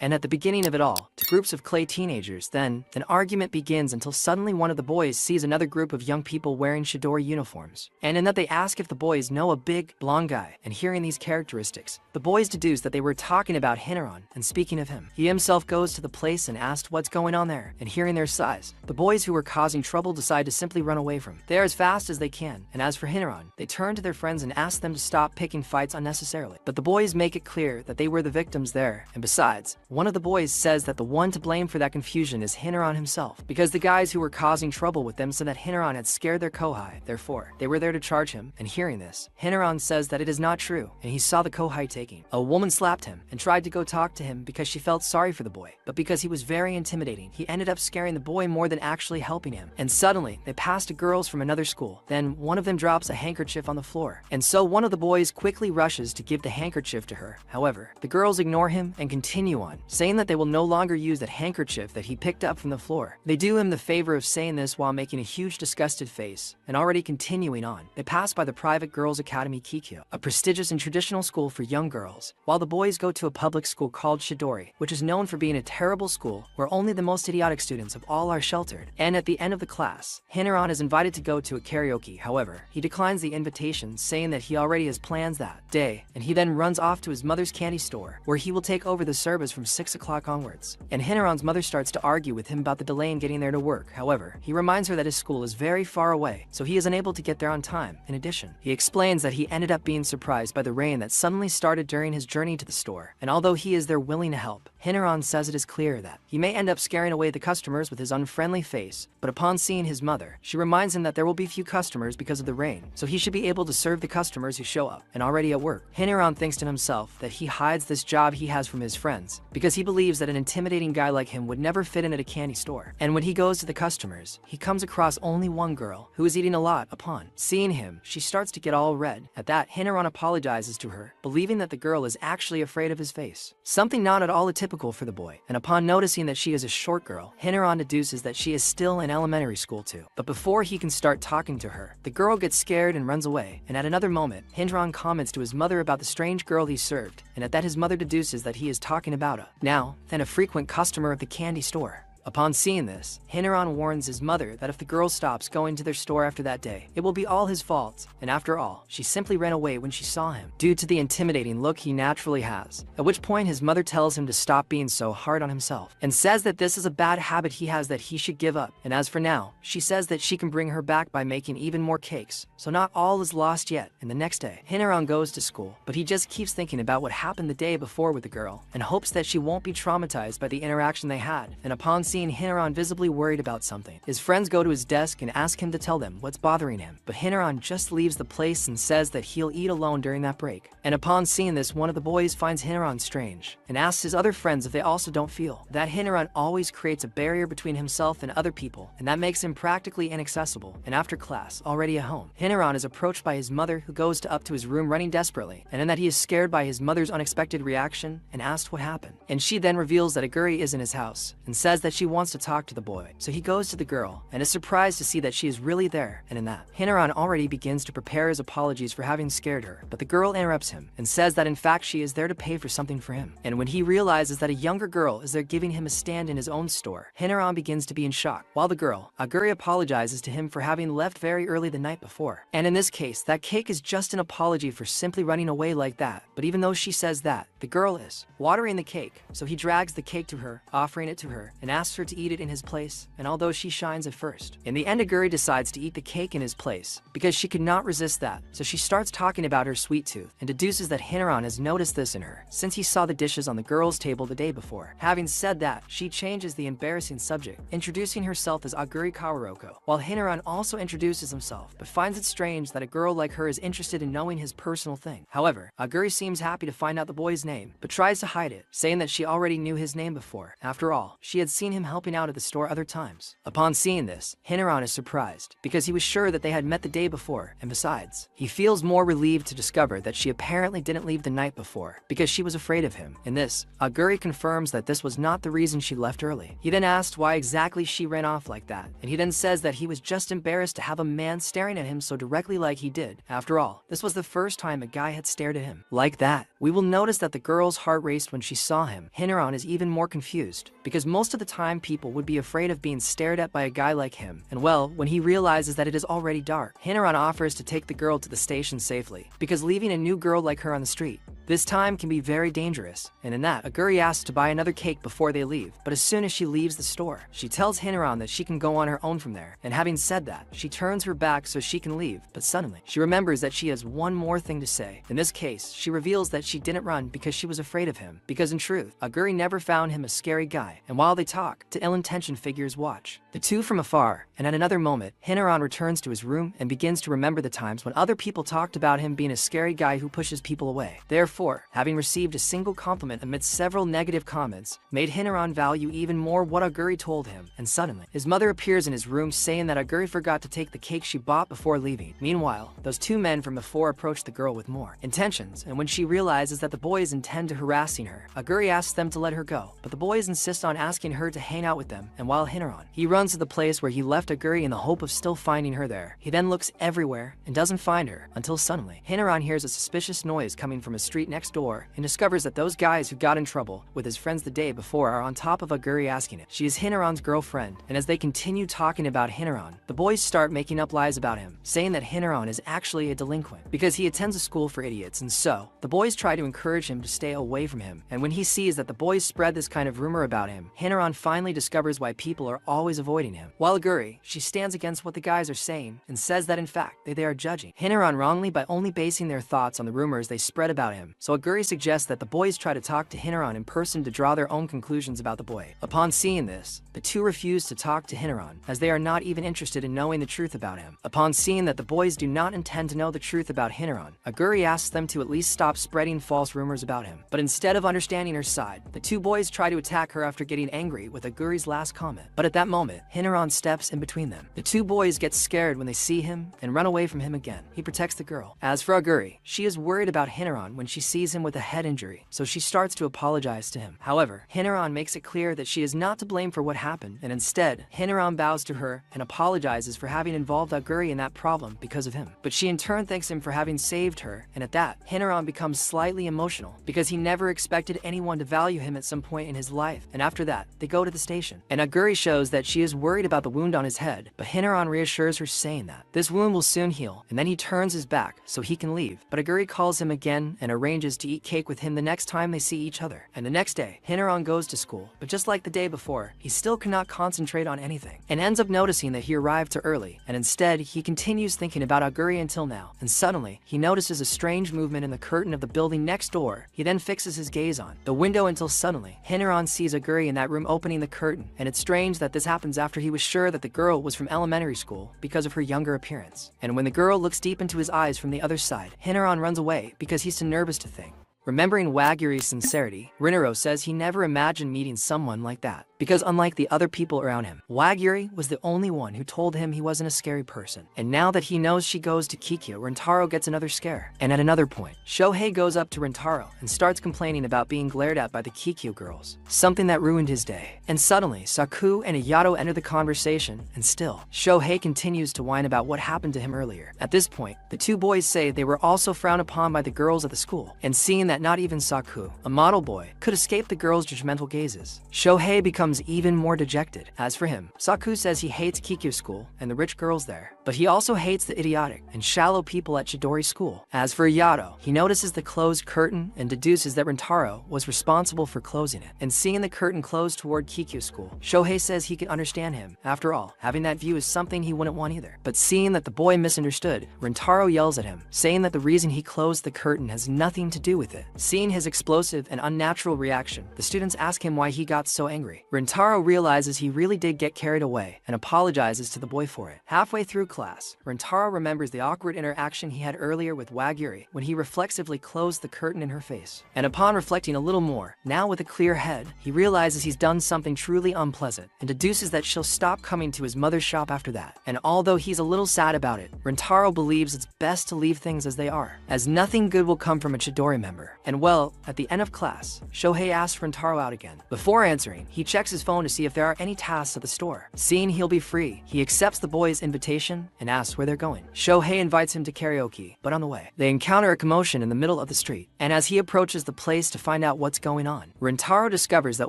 And at the beginning of it all, to groups of clay teenagers, then an argument begins until suddenly one of the boys sees another group of young people wearing Chidori uniforms. And in that they ask if the boys know a big, blonde guy, and hearing these characteristics, the boys deduce that they were talking about Hinaran, and speaking of him, he himself goes to the place and asked what's going on there, and hearing their size, the boys who were causing trouble decide to simply run away from him. They are as fast as they can, and as for Hinaran, they turn to their friends and ask them to stop picking fights unnecessarily. But the boys make it clear that they were the victims there, and besides, one of the boys says that the one to blame for that confusion is Hinaran himself, because the guys who were causing trouble with them said that Hinaran had scared their kohai, therefore, they were there to charge him, and hearing this, Hinaran says that it is not true, and he saw the kohai taking. A woman slapped him, and tried to go talk to him because she felt sorry for the boy, but because he was very intimidating, he ended up scaring the boy more than actually helping him. And suddenly, they passed girls from another school, then one of them drops a handkerchief on the floor, and so one of the boys quickly rushes to give the handkerchief to her. However, the girls ignore him and continue on, saying that they will no longer use that handkerchief that he picked up from the floor. They do him the favor of saying this while making a huge disgusted face, and already continuing on. They pass by the private girls' academy Kikyo, a prestigious and traditional school for young girls, while the boys go to a public school called Chidori, which is known for being a terrible school where only the most idiotic students of all are sheltered. And at the end of the class, Hinaran is invited to go to a karaoke. However, he declines the invitation, saying that he already has plans that day, and he then runs off to his mother's candy store, where he will take over the service from 6 o'clock onwards. And Hinaran's mother starts to argue with him about the delay in getting there to work. However, he reminds her that his school is very far away, so he is unable to get there on time. In addition, he explains that he ended up being surprised by the rain that suddenly started during his journey to the store, and although he is there willing to help, Hinaran says it is clear that he may end up scaring away the customers with his unfriendly face, but upon seeing his mother, she reminds him that there will be few customers because of the rain, so he should be able to serve the customers who show up, and already at work. Hinaran thinks to himself that he hides this job he has from his friends, because he believes that an intimidating guy like him would never fit in at a candy store. And when he goes to the customers, he comes across only one girl, who is eating a lot. Upon seeing him, she starts to get all red. At that, Hinaran apologizes to her, believing that the girl is actually afraid of his face, something not at all atypical for the boy. And upon noticing that she is a short girl, Hinaran deduces that she is still in elementary school too. But before he can start talking to her, the girl gets scared and runs away. And at another moment, Hinaran comments to his mother about the strange girl he served, and at that his mother deduces that he is talking about a frequent customer of the candy store. Upon seeing this, Hinaran warns his mother that if the girl stops going to their store after that day, it will be all his fault, and after all, she simply ran away when she saw him, due to the intimidating look he naturally has, at which point his mother tells him to stop being so hard on himself, and says that this is a bad habit he has that he should give up, and as for now, she says that she can bring her back by making even more cakes, so not all is lost yet. And the next day, Hinaran goes to school, but he just keeps thinking about what happened the day before with the girl, and hopes that she won't be traumatized by the interaction they had, and upon seeing Hinaran visibly worried about something, his friends go to his desk and ask him to tell them what's bothering him, but Hinaran just leaves the place and says that he'll eat alone during that break. And upon seeing this, one of the boys finds Hinaran strange, and asks his other friends if they also don't feel that Hinaran always creates a barrier between himself and other people, and that makes him practically inaccessible. And after class, already at home, Hinaran is approached by his mother, who goes up to his room running desperately, and in that he is scared by his mother's unexpected reaction and asked what happened. And she then reveals that Aguri is in his house, and says that she wants to talk to the boy. So he goes to the girl, and is surprised to see that she is really there, and in that, Hinaran already begins to prepare his apologies for having scared her, but the girl interrupts him, and says that in fact she is there to pay for something for him. And when he realizes that a younger girl is there giving him a stand in his own store, Hinaran begins to be in shock, while the girl, Aguri, apologizes to him for having left very early the night before. And in this case, that cake is just an apology for simply running away like that, but even though she says that, the girl is watering the cake, so he drags the cake to her, offering it to her, and asks her to eat it in his place, and although she shines at first, in the end Aguri decides to eat the cake in his place, because she could not resist that, so she starts talking about her sweet tooth, and deduces that Hinaran has noticed this in her, since he saw the dishes on the girl's table the day before. Having said that, she changes the embarrassing subject, introducing herself as Aguri Kaoruko, while Hinaran also introduces himself, but finds it strange that a girl like her is interested in knowing his personal thing. However, Aguri seems happy to find out the boy's name, but tries to hide it, saying that she already knew his name before. After all, she had seen him him helping out at the store other times. Upon seeing this, Hinaran is surprised, because he was sure that they had met the day before, and besides, he feels more relieved to discover that she apparently didn't leave the night before, because she was afraid of him. In this, Aguri confirms that this was not the reason she left early. He then asked why exactly she ran off like that, and he then says that he was just embarrassed to have a man staring at him so directly like he did. After all, this was the first time a guy had stared at him like that. We will notice that the girl's heart raced when she saw him. Hinaran is even more confused, because most of the time people would be afraid of being stared at by a guy like him. And well, when he realizes that it is already dark, Hinaran offers to take the girl to the station safely, because leaving a new girl like her on the street this time can be very dangerous. And in that, Aguri asks to buy another cake before they leave, but as soon as she leaves the store, she tells Hinaran that she can go on her own from there. And having said that, she turns her back so she can leave, but suddenly, she remembers that she has one more thing to say. In this case, she reveals that she didn't run because she was afraid of him, because in truth, Aguri never found him a scary guy. And while they talk, two ill-intentioned figures watch the two from afar, and at another moment, Hinaran returns to his room and begins to remember the times when other people talked about him being a scary guy who pushes people away. Therefore, having received a single compliment amidst several negative comments, made Hinaran value even more what Aguri told him, and suddenly, his mother appears in his room saying that Aguri forgot to take the cake she bought before leaving. Meanwhile, those two men from before approach the girl with more intentions, and when she realizes that the boys intend to harassing her, Aguri asks them to let her go, but the boys insist on asking her to hang out with them, and while Hinaran, he runs to the place where he left Aguri in the hope of still finding her there. He then looks everywhere and doesn't find her, until suddenly, Hinaran hears a suspicious noise coming from a street next door and discovers that those guys who got in trouble with his friends the day before are on top of Aguri asking it. She is Hinaran's girlfriend, and as they continue talking about Hinaran, the boys start making up lies about him, saying that Hinaran is actually a delinquent because he attends a school for idiots, and so, the boys try to encourage him to stay away from him, and when he sees that the boys spread this kind of rumor about him, Hinaran finally discovers why people are always avoiding him. While Aguri, she stands against what the guys are saying and says that in fact, they are judging Hinaran wrongly by only basing their thoughts on the rumors they spread about him. So Aguri suggests that the boys try to talk to Hinaran in person to draw their own conclusions about the boy. Upon seeing this, the two refuse to talk to Hinaran, as they are not even interested in knowing the truth about him. Upon seeing that the boys do not intend to know the truth about Hinaran, Aguri asks them to at least stop spreading false rumors about him. But instead of understanding her side, the two boys try to attack her after getting angry with Aguri's last comment. But at that moment, Hinaran steps in between them. The two boys get scared when they see him and run away from him again. He protects the girl. As for Aguri, she is worried about Hinaran when she sees him with a head injury, so she starts to apologize to him. However, Hinaran makes it clear that she is not to blame for what happened, and instead, Hinaran bows to her and apologizes for having involved Aguri in that problem because of him. But she in turn thanks him for having saved her, and at that, Hinaran becomes slightly emotional because he never expected anyone to value him at some point in his life, and after that, they go to the station. And Aguri shows that she is worried about the wound on his head, but Hinaran reassures her saying that this wound will soon heal, and then he turns his back so he can leave. But Aguri calls him again and arranges to eat cake with him the next time they see each other. And the next day, Hinaran goes to school, but just like the day before, he still cannot concentrate on anything, and ends up noticing that he arrived too early, and instead, he continues thinking about Aguri until now, and suddenly, he notices a strange movement in the curtain of the building next door. He then fixes his gaze on the window until suddenly, Hinaran sees Aguri in that room opening the curtain, and it's strange that this happens after he was sure that the girl was from elementary school because of her younger appearance. And when the girl looks deep into his eyes from the other side, Hinaran runs away because he's too nervous to think. Remembering Waguri's sincerity, Rintaro says he never imagined meeting someone like that, because unlike the other people around him, Waguri was the only one who told him he wasn't a scary person. And now that he knows she goes to Kikyo, Rintaro gets another scare. And at another point, Shohei goes up to Rintaro and starts complaining about being glared at by the Kikyo girls, something that ruined his day. And suddenly, Saku and Ayato enter the conversation, and still, Shohei continues to whine about what happened to him earlier. At this point, the two boys say they were also frowned upon by the girls at the school, and seeing that not even Saku, a model boy, could escape the girls' judgmental gazes, Shohei becomes even more dejected. As for him, Saku says he hates Kikyo school and the rich girls there, but he also hates the idiotic and shallow people at Chidori school. As for Ayato, he notices the closed curtain and deduces that Rintaro was responsible for closing it. And seeing the curtain close toward Kikyo school, Shohei says he can understand him. After all, having that view is something he wouldn't want either. But seeing that the boy misunderstood, Rintaro yells at him, saying that the reason he closed the curtain has nothing to do with it. Seeing his explosive and unnatural reaction, the students ask him why he got so angry. Rintaro realizes he really did get carried away and apologizes to the boy for it. Halfway through class, Rintaro remembers the awkward interaction he had earlier with Wagiri when he reflexively closed the curtain in her face. And upon reflecting a little more, now with a clear head, he realizes he's done something truly unpleasant and deduces that she'll stop coming to his mother's shop after that. And although he's a little sad about it, Rintaro believes it's best to leave things as they are, as nothing good will come from a Chidori member. And well, at the end of class, Shohei asks Rintaro out again. Before answering, he checks his phone to see if there are any tasks at the store. Seeing he'll be free, he accepts the boy's invitation and asks where they're going. Shohei invites him to karaoke, but on the way, they encounter a commotion in the middle of the street. And as he approaches the place to find out what's going on, Rintaro discovers that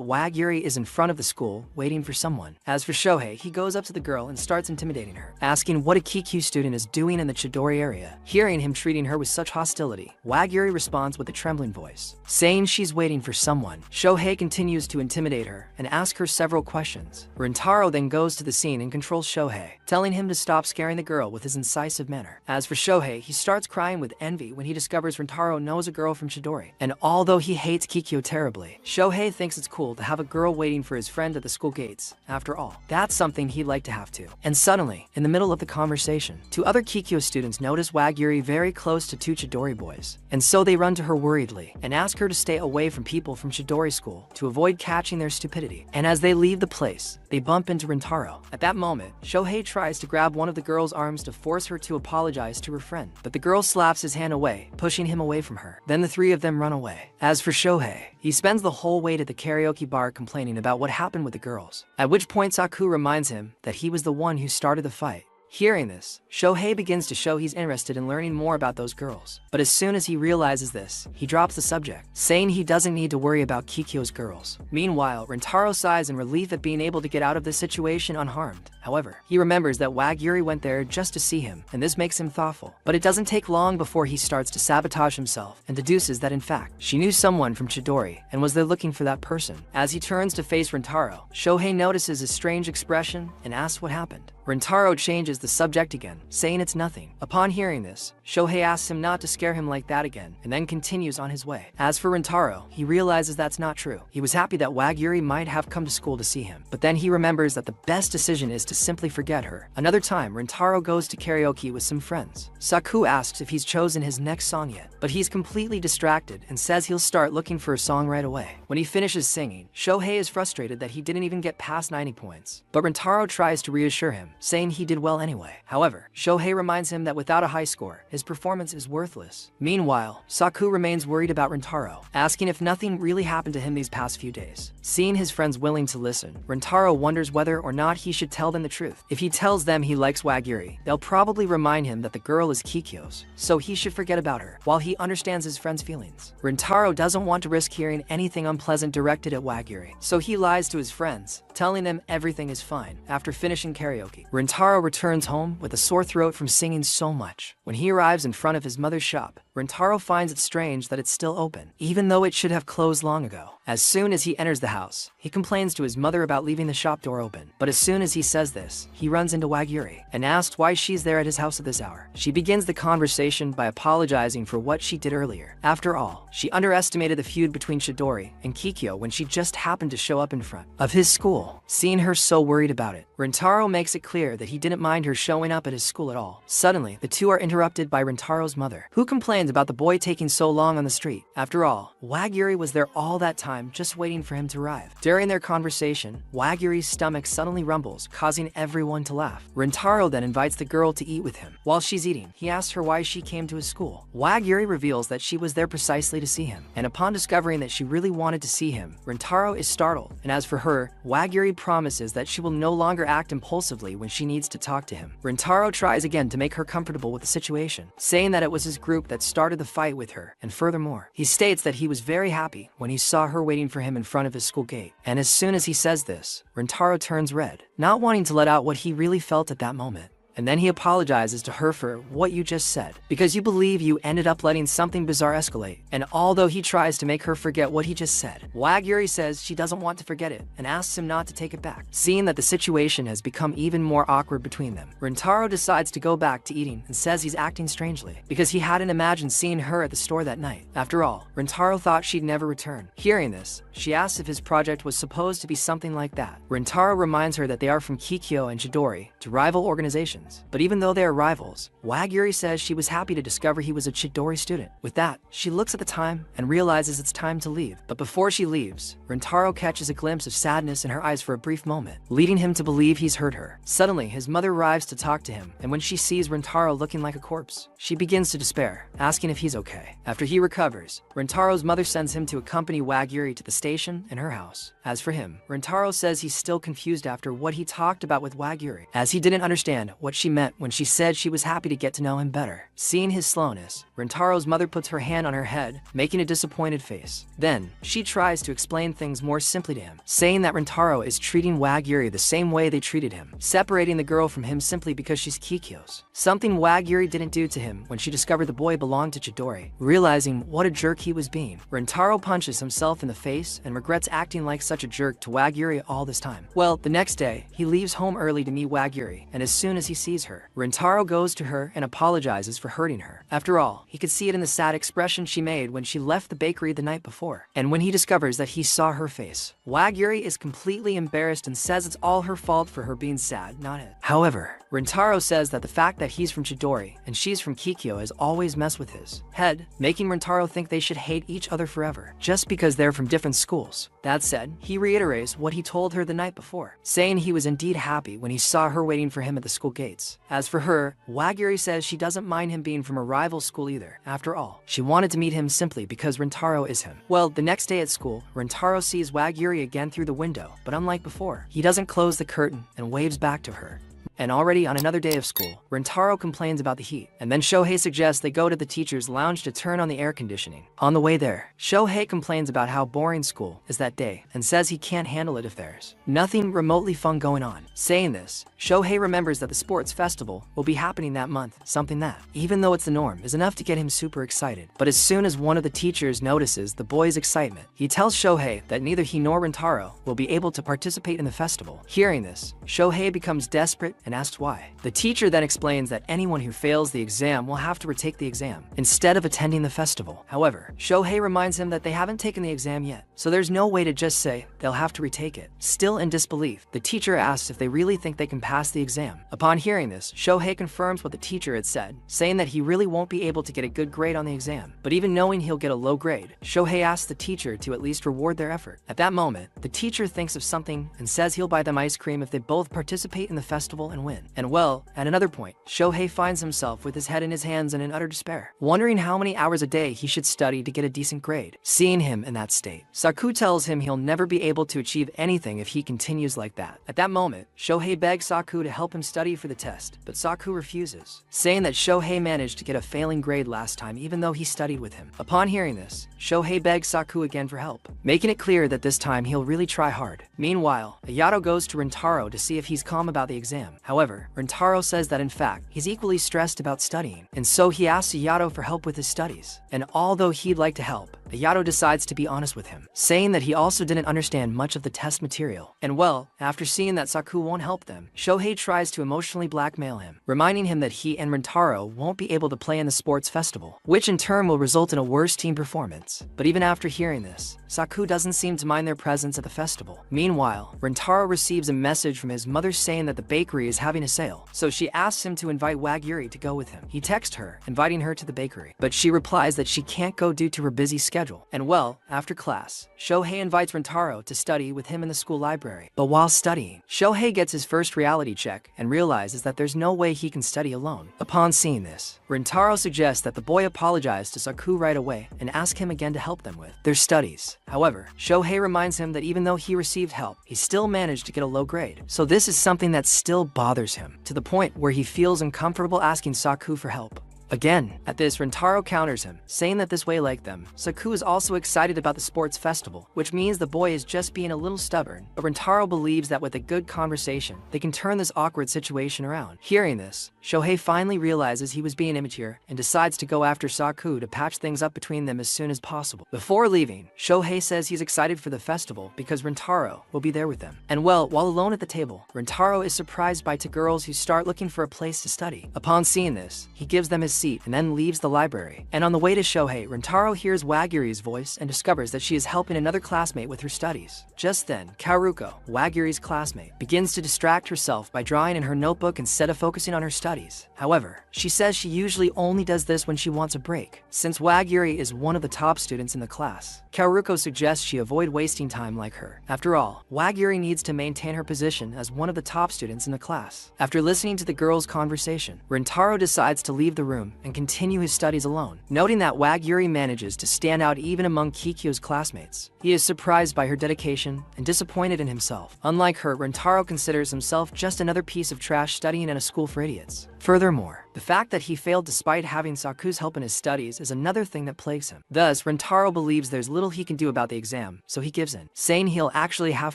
Wagiri is in front of the school, waiting for someone. As for Shohei, he goes up to the girl and starts intimidating her, asking what a Kikyu student is doing in the Chidori area. Hearing him treating her with such hostility, Wagiri responds with a trembling voice, saying she's waiting for someone. Shohei continues to intimidate her and ask her several questions. Rintaro then goes to the scene and controls Shohei, telling him to stop scaring the girl with his incisive manner. As for Shohei, he starts crying with envy when he discovers Rintaro knows a girl from Chidori. And although he hates Kikyo terribly, Shohei thinks it's cool to have a girl waiting for his friend at the school gates. After all, that's something he'd like to have too. And suddenly, in the middle of the conversation, two other Kikyo students notice Wagiri very close to two Chidori boys. And so they run to her worriedly and ask her to stay away from people from Chidori school to avoid catching their stupidity. And as they leave the place, they bump into Rintaro. At that moment, Shohei tries to grab one of the girl's arms to force her to apologize to her friend, but the girl slaps his hand away, pushing him away from her. Then the three of them run away. As for Shohei, he spends the whole way to the karaoke bar complaining about what happened with the girls, at which point Saku reminds him that he was the one who started the fight. Hearing this, Shohei begins to show he's interested in learning more about those girls. But as soon as he realizes this, he drops the subject, saying he doesn't need to worry about Kikyo's girls. Meanwhile, Rintaro sighs in relief at being able to get out of this situation unharmed. However, he remembers that Wagiri went there just to see him, and this makes him thoughtful. But it doesn't take long before he starts to sabotage himself and deduces that in fact, she knew someone from Chidori and was there looking for that person. As he turns to face Rintaro, Shohei notices his strange expression and asks what happened. Rintaro changes the subject again, saying it's nothing. Upon hearing this, Shohei asks him not to scare him like that again, and then continues on his way. As for Rintaro, he realizes that's not true. He was happy that Wagiri might have come to school to see him, but then he remembers that the best decision is to simply forget her. Another time, Rintaro goes to karaoke with some friends. Saku asks if he's chosen his next song yet, but he's completely distracted and says he'll start looking for a song right away. When he finishes singing, Shohei is frustrated that he didn't even get past 90 points, but Rintaro tries to reassure him, saying he did well anyway. However, Shohei reminds him that without a high score, his performance is worthless. Meanwhile, Saku remains worried about Rintaro, asking if nothing really happened to him these past few days. Seeing his friends willing to listen, Rintaro wonders whether or not he should tell them the truth. If he tells them he likes Wagiri, they'll probably remind him that the girl is Kikyo's, so he should forget about her, while he understands his friend's feelings. Rintaro doesn't want to risk hearing anything unpleasant directed at Wagiri, so he lies to his friends, telling them everything is fine. After finishing karaoke, Rintaro returns home with a sore throat from singing so much. When he arrives in front of his mother's shop, Rintaro finds it strange that it's still open, even though it should have closed long ago. As soon as he enters the house, he complains to his mother about leaving the shop door open. But as soon as he says this, he runs into Wagiri and asks why she's there at his house at this hour. She begins the conversation by apologizing for what she did earlier. After all, she underestimated the feud between Chidori and Kikyo when she just happened to show up in front of his school. Seeing her so worried about it, Rintaro makes it clear that he didn't mind her showing up at his school at all. Suddenly, the two are interrupted by Rintaro's mother, who complains about the boy taking so long on the street. After all, Wagiri was there all that time just waiting for him to arrive. During their conversation, Wagiri's stomach suddenly rumbles, causing everyone to laugh. Rintaro then invites the girl to eat with him. While she's eating, he asks her why she came to his school. Wagiri reveals that she was there precisely to see him, and upon discovering that she really wanted to see him, Rintaro is startled. And as for her, Wagiri promises that she will no longer act impulsively when she needs to talk to him. Rintaro tries again to make her comfortable with the situation, saying that it was his group that started the fight with her, and furthermore, he states that he was very happy when he saw her waiting for him in front of his school gate. And as soon as he says this, Rintaro turns red, not wanting to let out what he really felt at that moment. and then he apologizes to her for what you just said, because you believe you ended up letting something bizarre escalate. And although he tries to make her forget what he just said, Waguri says she doesn't want to forget it and asks him not to take it back. Seeing that the situation has become even more awkward between them, Rintaro decides to go back to eating and says he's acting strangely because he hadn't imagined seeing her at the store that night. After all, Rintaro thought she'd never return. Hearing this, she asks if his project was supposed to be something like that. Rintaro reminds her that they are from Kikyo and Chidori, to rival organizations. But even though they are rivals, Waguri says she was happy to discover he was a Chidori student. With that, she looks at the time and realizes it's time to leave. But before she leaves, Rintaro catches a glimpse of sadness in her eyes for a brief moment, leading him to believe he's hurt her. Suddenly, his mother arrives to talk to him, and when she sees Rintaro looking like a corpse, she begins to despair, asking if he's okay. After he recovers, Rintaro's mother sends him to accompany Waguri to the station and her house. As for him, Rintaro says he's still confused after what he talked about with Waguri, as he didn't understand what she meant when she said she was happy to get to know him better. Seeing his slowness, Rintaro's mother puts her hand on her head, making a disappointed face. Then, she tries to explain things more simply to him, saying that Rintaro is treating Waguri the same way they treated him, separating the girl from him simply because she's Kikyo's. Something Waguri didn't do to him when she discovered the boy belonged to Chidori. Realizing what a jerk he was being, Rintaro punches himself in the face and regrets acting like such a jerk to Waguri all this time. Well, the next day, he leaves home early to meet Waguri, and as soon as he sees her, Rintaro goes to her and apologizes for hurting her. After all, he could see it in the sad expression she made when she left the bakery the night before. And when he discovers that he saw her face, Waguri is completely embarrassed and says it's all her fault for her being sad, not it. However, Rintaro says that the fact that he's from Chidori and she's from Kikyo has always messed with his head, making Rintaro think they should hate each other forever, just because they're from different schools. That said, he reiterates what he told her the night before, saying he was indeed happy when he saw her waiting for him at the school gates. As for her, Waguri says she doesn't mind him being from a rival school either. After all, she wanted to meet him simply because Rintaro is him. Well, the next day at school, Rintaro sees Waguri again through the window, but unlike before, he doesn't close the curtain and waves back to her. And already on another day of school, Rintaro complains about the heat, and then Shohei suggests they go to the teacher's lounge to turn on the air conditioning. On the way there, Shohei complains about how boring school is that day, and says he can't handle it if there's nothing remotely fun going on. Saying this, Shohei remembers that the sports festival will be happening that month, something that, even though it's the norm, is enough to get him super excited. But as soon as one of the teachers notices the boy's excitement, he tells Shohei that neither he nor Rintaro will be able to participate in the festival. Hearing this, Shohei becomes desperate and asks why. The teacher then explains that anyone who fails the exam will have to retake the exam, instead of attending the festival. However, Shohei reminds him that they haven't taken the exam yet, so there's no way to just say they'll have to retake it. Still in disbelief, the teacher asks if they really think they can pass the exam. Upon hearing this, Shohei confirms what the teacher had said, saying that he really won't be able to get a good grade on the exam. But even knowing he'll get a low grade, Shohei asks the teacher to at least reward their effort. At that moment, the teacher thinks of something and says he'll buy them ice cream if they both participate in the festival and win. And well, at another point, Shohei finds himself with his head in his hands and in utter despair, wondering how many hours a day he should study to get a decent grade. Seeing him in that state, Saku tells him he'll never be able to achieve anything if he continues like that. At that moment, Shohei begs Saku to help him study for the test, but Saku refuses, saying that Shohei managed to get a failing grade last time even though he studied with him. Upon hearing this, Shohei begs Saku again for help, making it clear that this time he'll really try hard. Meanwhile, Ayato goes to Rintaro to see if he's calm about the exam. However, Rintaro says that in fact, he's equally stressed about studying, and so he asks Ayato for help with his studies. And although he'd like to help, Ayato decides to be honest with him, saying that he also didn't understand much of the test material. And well, after seeing that Saku won't help them, Shohei tries to emotionally blackmail him, reminding him that he and Rintaro won't be able to play in the sports festival, which in turn will result in a worse team performance. But even after hearing this, Saku doesn't seem to mind their presence at the festival. Meanwhile, Rintaro receives a message from his mother saying that the bakery is having a sale, so she asks him to invite Waguri to go with him. He texts her, inviting her to the bakery, but she replies that she can't go due to her busy schedule. And well, after class, Shohei invites Rintaro to study with him in the school library. But while studying, Shohei gets his first reality check and realizes that there's no way he can study alone. Upon seeing this, Rintaro suggests that the boy apologize to Saku right away and ask him again to help them with their studies. However, Shohei reminds him that even though he received help, he still managed to get a low grade. So this is something that still bothers him, to the point where he feels uncomfortable asking Saku for help. Again, at this, Rintaro counters him, saying that this way like them, Saku is also excited about the sports festival, which means the boy is just being a little stubborn, but Rintaro believes that with a good conversation, they can turn this awkward situation around. Hearing this, Shohei finally realizes he was being immature and decides to go after Saku to patch things up between them as soon as possible. Before leaving, Shohei says he's excited for the festival because Rintaro will be there with them. And well, while alone at the table, Rintaro is surprised by two girls who start looking for a place to study. Upon seeing this, he gives them his seat and then leaves the library. And on the way to Shohei, Rintaro hears Wagiri's voice and discovers that she is helping another classmate with her studies. Just then, Kaoruko, Wagiri's classmate, begins to distract herself by drawing in her notebook instead of focusing on her studies. However, she says she usually only does this when she wants a break. Since Wagiri is one of the top students in the class, Kaoruko suggests she avoid wasting time like her. After all, Wagiri needs to maintain her position as one of the top students in the class. After listening to the girls' conversation, Rintaro decides to leave the room and continue his studies alone. Noting that Wagiri manages to stand out even among Kikyo's classmates, he is surprised by her dedication and disappointed in himself. Unlike her, Rintaro considers himself just another piece of trash studying in a school for idiots. Furthermore, the fact that he failed despite having Saku's help in his studies is another thing that plagues him. Thus, Rintaro believes there's little he can do about the exam, so he gives in, saying he'll actually have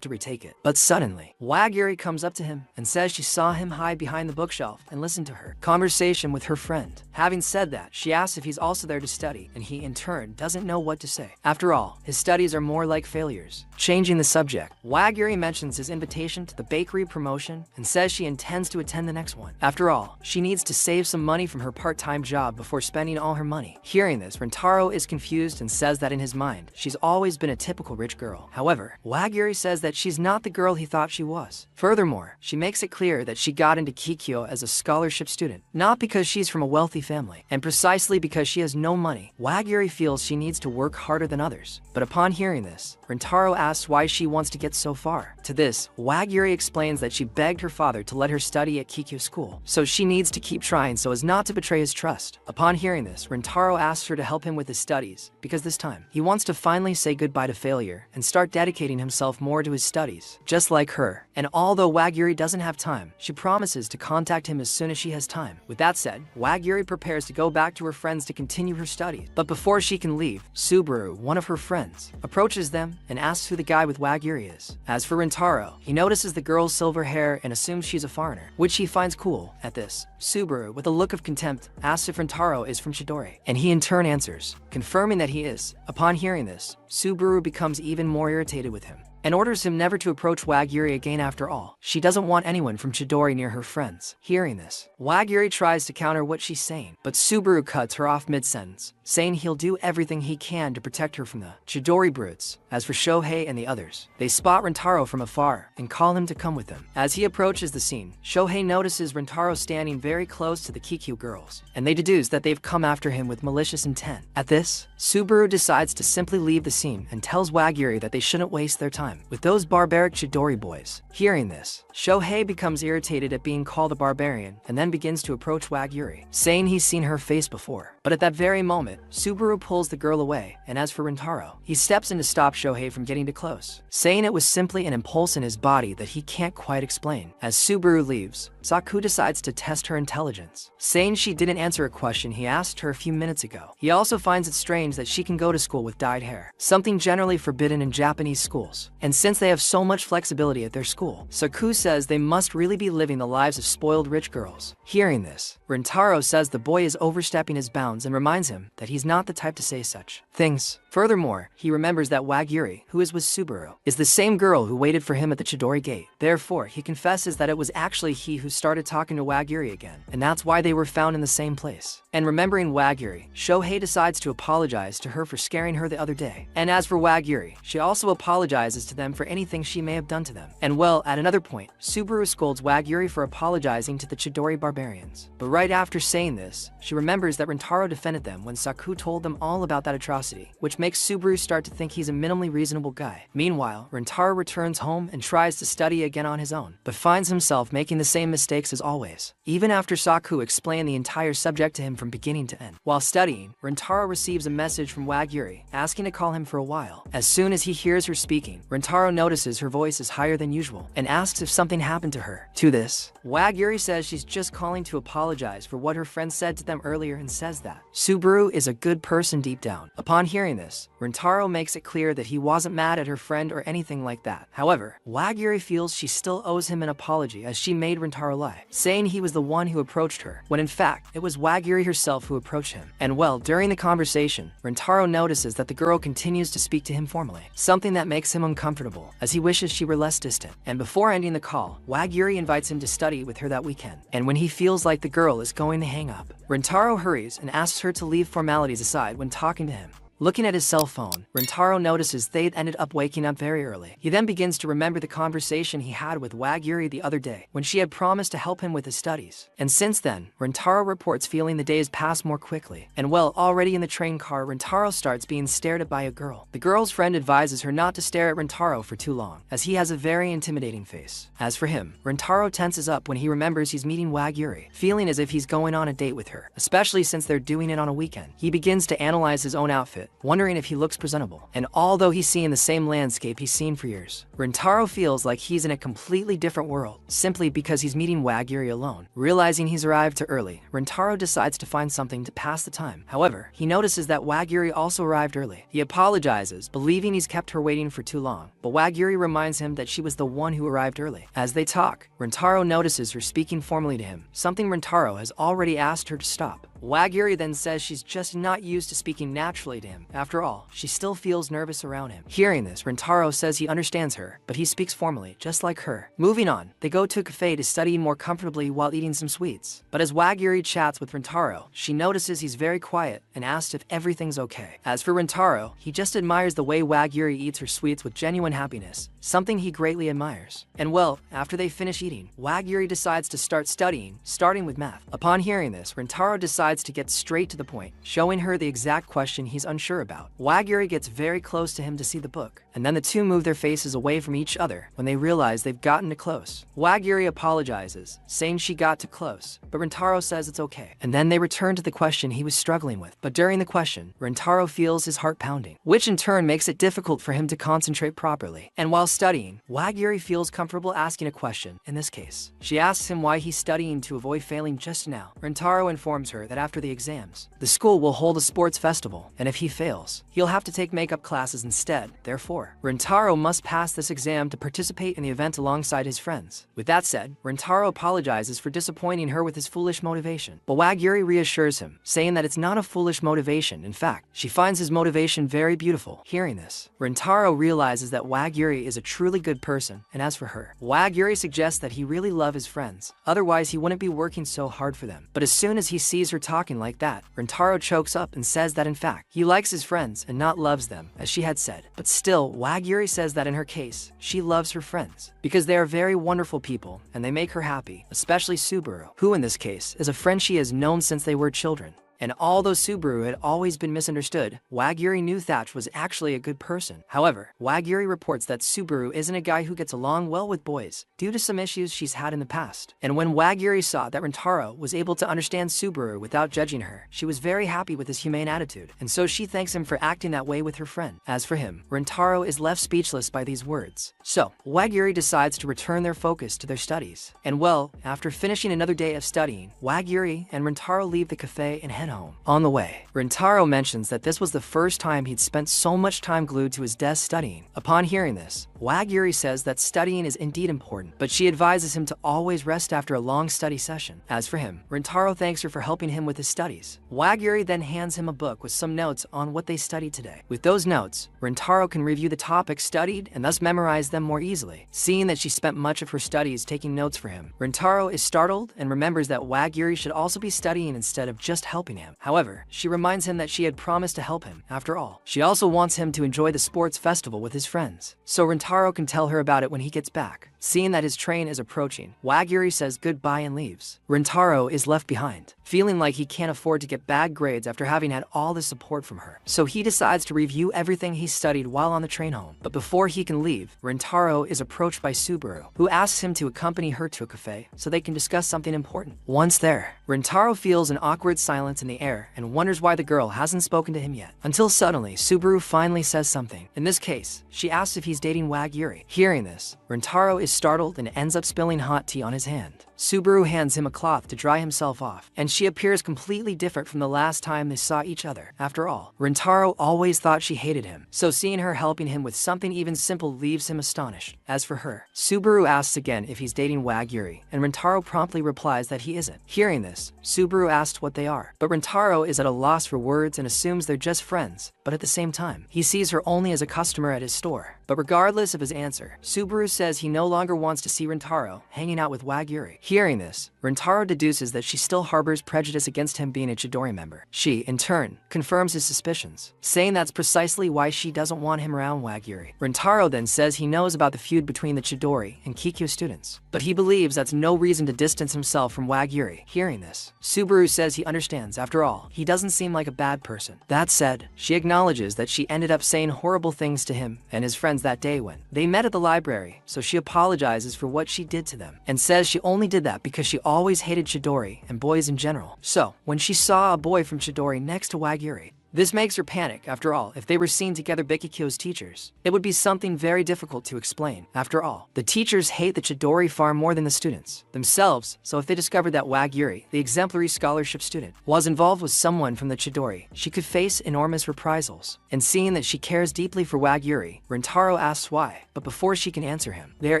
to retake it. But suddenly, Wagiri comes up to him and says she saw him hide behind the bookshelf and listen to her conversation with her friend. Having said that, she asks if he's also there to study, and he in turn doesn't know what to say. After all, his studies are more like failures. Changing the subject, Wagiri mentions his invitation to the bakery promotion and says she intends to attend the next one. After all, she needs to save some money from her part-time job before spending all her money. Hearing this, Rintaro is confused and says that in his mind, she's always been a typical rich girl. However, Wagiri says that she's not the girl he thought she was. Furthermore, she makes it clear that she got into Kikyo as a scholarship student, not because she's from a wealthy family, and precisely because she has no money. Wagiri feels she needs to work harder than others. But upon hearing this, Rintaro asks why she wants to get so far. To this, Wagiri explains that she begged her father to let her study at Kikyo school, so she needs to keep trying so as not to betray his trust. Upon hearing this, Rintaro asks her to help him with his studies, because this time, he wants to finally say goodbye to failure and start dedicating himself more to his studies, just like her. And although Wagiri doesn't have time, she promises to contact him as soon as she has time. With that said, Wagiri prepares to go back to her friends to continue her studies. But before she can leave, Subaru, one of her friends, approaches them and asks who the guy with Wagiri is. As for Rintaro, he notices the girl's silver hair and assumes she's a foreigner, which he finds cool. At this, Subaru, with a look of contempt, asks if Rintaro is from Chidori, and he in turn answers, confirming that he is. Upon hearing this, Subaru becomes even more irritated with him and orders him never to approach Wagiri again. After all, she doesn't want anyone from Chidori near her friends. Hearing this, Wagiri tries to counter what she's saying, but Subaru cuts her off mid-sentence, saying he'll do everything he can to protect her from the Chidori brutes. As for Shohei and the others, they spot Rintaro from afar and call him to come with them. As he approaches the scene, Shohei notices Rintaro standing very close to the Kikyo girls, and they deduce that they've come after him with malicious intent. At this, Subaru decides to simply leave the scene and tells Wagiri that they shouldn't waste their time with those barbaric Chidori boys. Hearing this, Shohei becomes irritated at being called a barbarian and then begins to approach Wagiri, saying he's seen her face before. But at that very moment, Subaru pulls the girl away, and as for Rintaro, he steps in to stop Shohei from getting too close, saying it was simply an impulse in his body that he can't quite explain. As Subaru leaves, Saku decides to test her intelligence, saying she didn't answer a question he asked her a few minutes ago. He also finds it strange that she can go to school with dyed hair, something generally forbidden in Japanese schools. And since they have so much flexibility at their school, Saku says they must really be living the lives of spoiled rich girls. Hearing this, Rintaro says the boy is overstepping his bounds and reminds him that he's not the type to say such things. Furthermore, he remembers that Wagiri, who is with Subaru, is the same girl who waited for him at the Chidori gate. Therefore, he confesses that it was actually he who started talking to Wagiri again, and that's why they were found in the same place. And remembering Wagiri, Shohei decides to apologize to her for scaring her the other day. And as for Wagiri, she also apologizes to them for anything she may have done to them. And well, at another point, Subaru scolds Wagiri for apologizing to the Chidori barbarians. But right after saying this, she remembers that Rintaro defended them when Saku told them all about that atrocity, which makes Subaru start to think he's a minimally reasonable guy. Meanwhile, Rintaro returns home and tries to study again on his own, but finds himself making the same mistakes as always, even after Saku explained the entire subject to him from beginning to end. While studying, Rintaro receives a message from Wagiri asking to call him for a while. As soon as he hears her speaking, Rintaro notices her voice is higher than usual and asks if something happened to her. To this, Wagiri says she's just calling to apologize for what her friend said to them earlier and says that Subaru is a good person deep down. Upon hearing this, Rintaro makes it clear that he wasn't mad at her friend or anything like that. However, Wagiri feels she still owes him an apology as she made Rintaro lie, saying he was the one who approached her, when in fact, it was Wagiri herself who approached him. And well, during the conversation, Rintaro notices that the girl continues to speak to him formally, something that makes him uncomfortable, as he wishes she were less distant. And before ending the call, Wagiri invites him to study with her that weekend. And when he feels like the girl is going to hang up, Rintaro hurries and asks her to leave formalities aside when talking to him. Looking at his cell phone, Rintaro notices they'd ended up waking up very early. He then begins to remember the conversation he had with Wagiri the other day, when she had promised to help him with his studies. And since then, Rintaro reports feeling the days pass more quickly. And well, already in the train car, Rintaro starts being stared at by a girl. The girl's friend advises her not to stare at Rintaro for too long, as he has a very intimidating face. As for him, Rintaro tenses up when he remembers he's meeting Wagiri, feeling as if he's going on a date with her, especially since they're doing it on a weekend. He begins to analyze his own outfit, wondering if he looks presentable. And although he's seeing the same landscape he's seen for years, Rintaro feels like he's in a completely different world, simply because he's meeting Wagiri alone. Realizing he's arrived too early, Rintaro decides to find something to pass the time. However, he notices that Wagiri also arrived early. He apologizes, believing he's kept her waiting for too long, but Wagiri reminds him that she was the one who arrived early. As they talk, Rintaro notices her speaking formally to him, something Rintaro has already asked her to stop. Wagiri then says she's just not used to speaking naturally to him. After all, she still feels nervous around him. Hearing this, Rintaro says he understands her, but he speaks formally, just like her. Moving on, they go to a cafe to study more comfortably while eating some sweets. But as Wagiri chats with Rintaro, she notices he's very quiet and asks if everything's okay. As for Rintaro, he just admires the way Wagiri eats her sweets with genuine happiness, something he greatly admires. And well, after they finish eating, Wagiri decides to start studying, starting with math. Upon hearing this, Rintaro decides to get straight to the point, showing her the exact question he's unsure about. Wagiri gets very close to him to see the book, and then the two move their faces away from each other when they realize they've gotten too close. Wagiri apologizes, saying she got too close, but Rintaro says it's okay. And then they return to the question he was struggling with. But during the question, Rintaro feels his heart pounding, which in turn makes it difficult for him to concentrate properly. And while studying, Wagiri feels comfortable asking a question. In this case, she asks him why he's studying to avoid failing just now. Rintaro informs her that after the exams, the school will hold a sports festival, and if he fails, he'll have to take makeup classes instead. Therefore, Rintaro must pass this exam to participate in the event alongside his friends. With that said, Rintaro apologizes for disappointing her with his foolish motivation, but Wagiri reassures him, saying that it's not a foolish motivation. In fact, she finds his motivation very beautiful. Hearing this, Rintaro realizes that Wagiri is a truly good person, and as for her, Wagiri suggests that he really loves his friends, otherwise he wouldn't be working so hard for them. But as soon as he sees her talking like that, Rintaro chokes up and says that in fact, he likes his friends and not loves them, as she had said. But still, Wagiri says that in her case, she loves her friends, because they are very wonderful people, and they make her happy, especially Subaru, who in this case is a friend she has known since they were children. And although Subaru had always been misunderstood, Wagiri knew Thatch was actually a good person. However, Wagiri reports that Subaru isn't a guy who gets along well with boys, due to some issues she's had in the past. And when Wagiri saw that Rintaro was able to understand Subaru without judging her, she was very happy with his humane attitude, and so she thanks him for acting that way with her friend. As for him, Rintaro is left speechless by these words. So, Wagiri decides to return their focus to their studies. And well, after finishing another day of studying, Wagiri and Rintaro leave the cafe and head home. On the way, Rintaro mentions that this was the first time he'd spent so much time glued to his desk studying. Upon hearing this, Wagiri says that studying is indeed important, but she advises him to always rest after a long study session. As for him, Rintaro thanks her for helping him with his studies. Wagiri then hands him a book with some notes on what they studied today. With those notes, Rintaro can review the topics studied and thus memorize them more easily. Seeing that she spent much of her studies taking notes for him, Rintaro is startled and remembers that Wagiri should also be studying instead of just helping him. However, she reminds him that she had promised to help him. After all, she also wants him to enjoy the sports festival with his friends, so Rintaro can tell her about it when he gets back. Seeing that his train is approaching, Wag-Yuri says goodbye and leaves. Rintaro is left behind, feeling like he can't afford to get bad grades after having had all the support from her. So he decides to review everything he studied while on the train home. But before he can leave, Rintaro is approached by Subaru, who asks him to accompany her to a cafe so they can discuss something important. Once there, Rintaro feels an awkward silence in the air and wonders why the girl hasn't spoken to him yet. Until suddenly, Subaru finally says something. In this case, she asks if he's dating Wag-Yuri. Hearing this, Rintaro is startled and ends up spilling hot tea on his hand. Subaru hands him a cloth to dry himself off, and she appears completely different from the last time they saw each other. After all, Rintaro always thought she hated him, so seeing her helping him with something even simple leaves him astonished. As for her, Subaru asks again if he's dating Wag-Yuri, and Rintaro promptly replies that he isn't. Hearing this, Subaru asks what they are, but Rintaro is at a loss for words and assumes they're just friends. But at the same time, he sees her only as a customer at his store. But regardless of his answer, Subaru says he no longer wants to see Rintaro hanging out with Wag-Yuri. Hearing this, Rintaro deduces that she still harbors prejudice against him being a Chidori member. She, in turn, confirms his suspicions, saying that's precisely why she doesn't want him around Wag-Yuri. Rintaro then says he knows about the feud between the Chidori and Kikyo students, but he believes that's no reason to distance himself from Wag-Yuri. Hearing this, Subaru says he understands. After all, he doesn't seem like a bad person. That said, she acknowledges that she ended up saying horrible things to him and his friends that day when they met at the library, so she apologizes for what she did to them and says she only did that because she always hated Chidori and boys in general. So, when she saw a boy from Chidori next to Wag-Yuri, this makes her panic. After all, if they were seen together Bikikyo's teachers, it would be something very difficult to explain. After all, the teachers hate the Chidori far more than the students themselves, so if they discovered that Wag-Yuri, the exemplary scholarship student, was involved with someone from the Chidori, she could face enormous reprisals. And seeing that she cares deeply for Wag-Yuri, Rintaro asks why, but before she can answer him, they are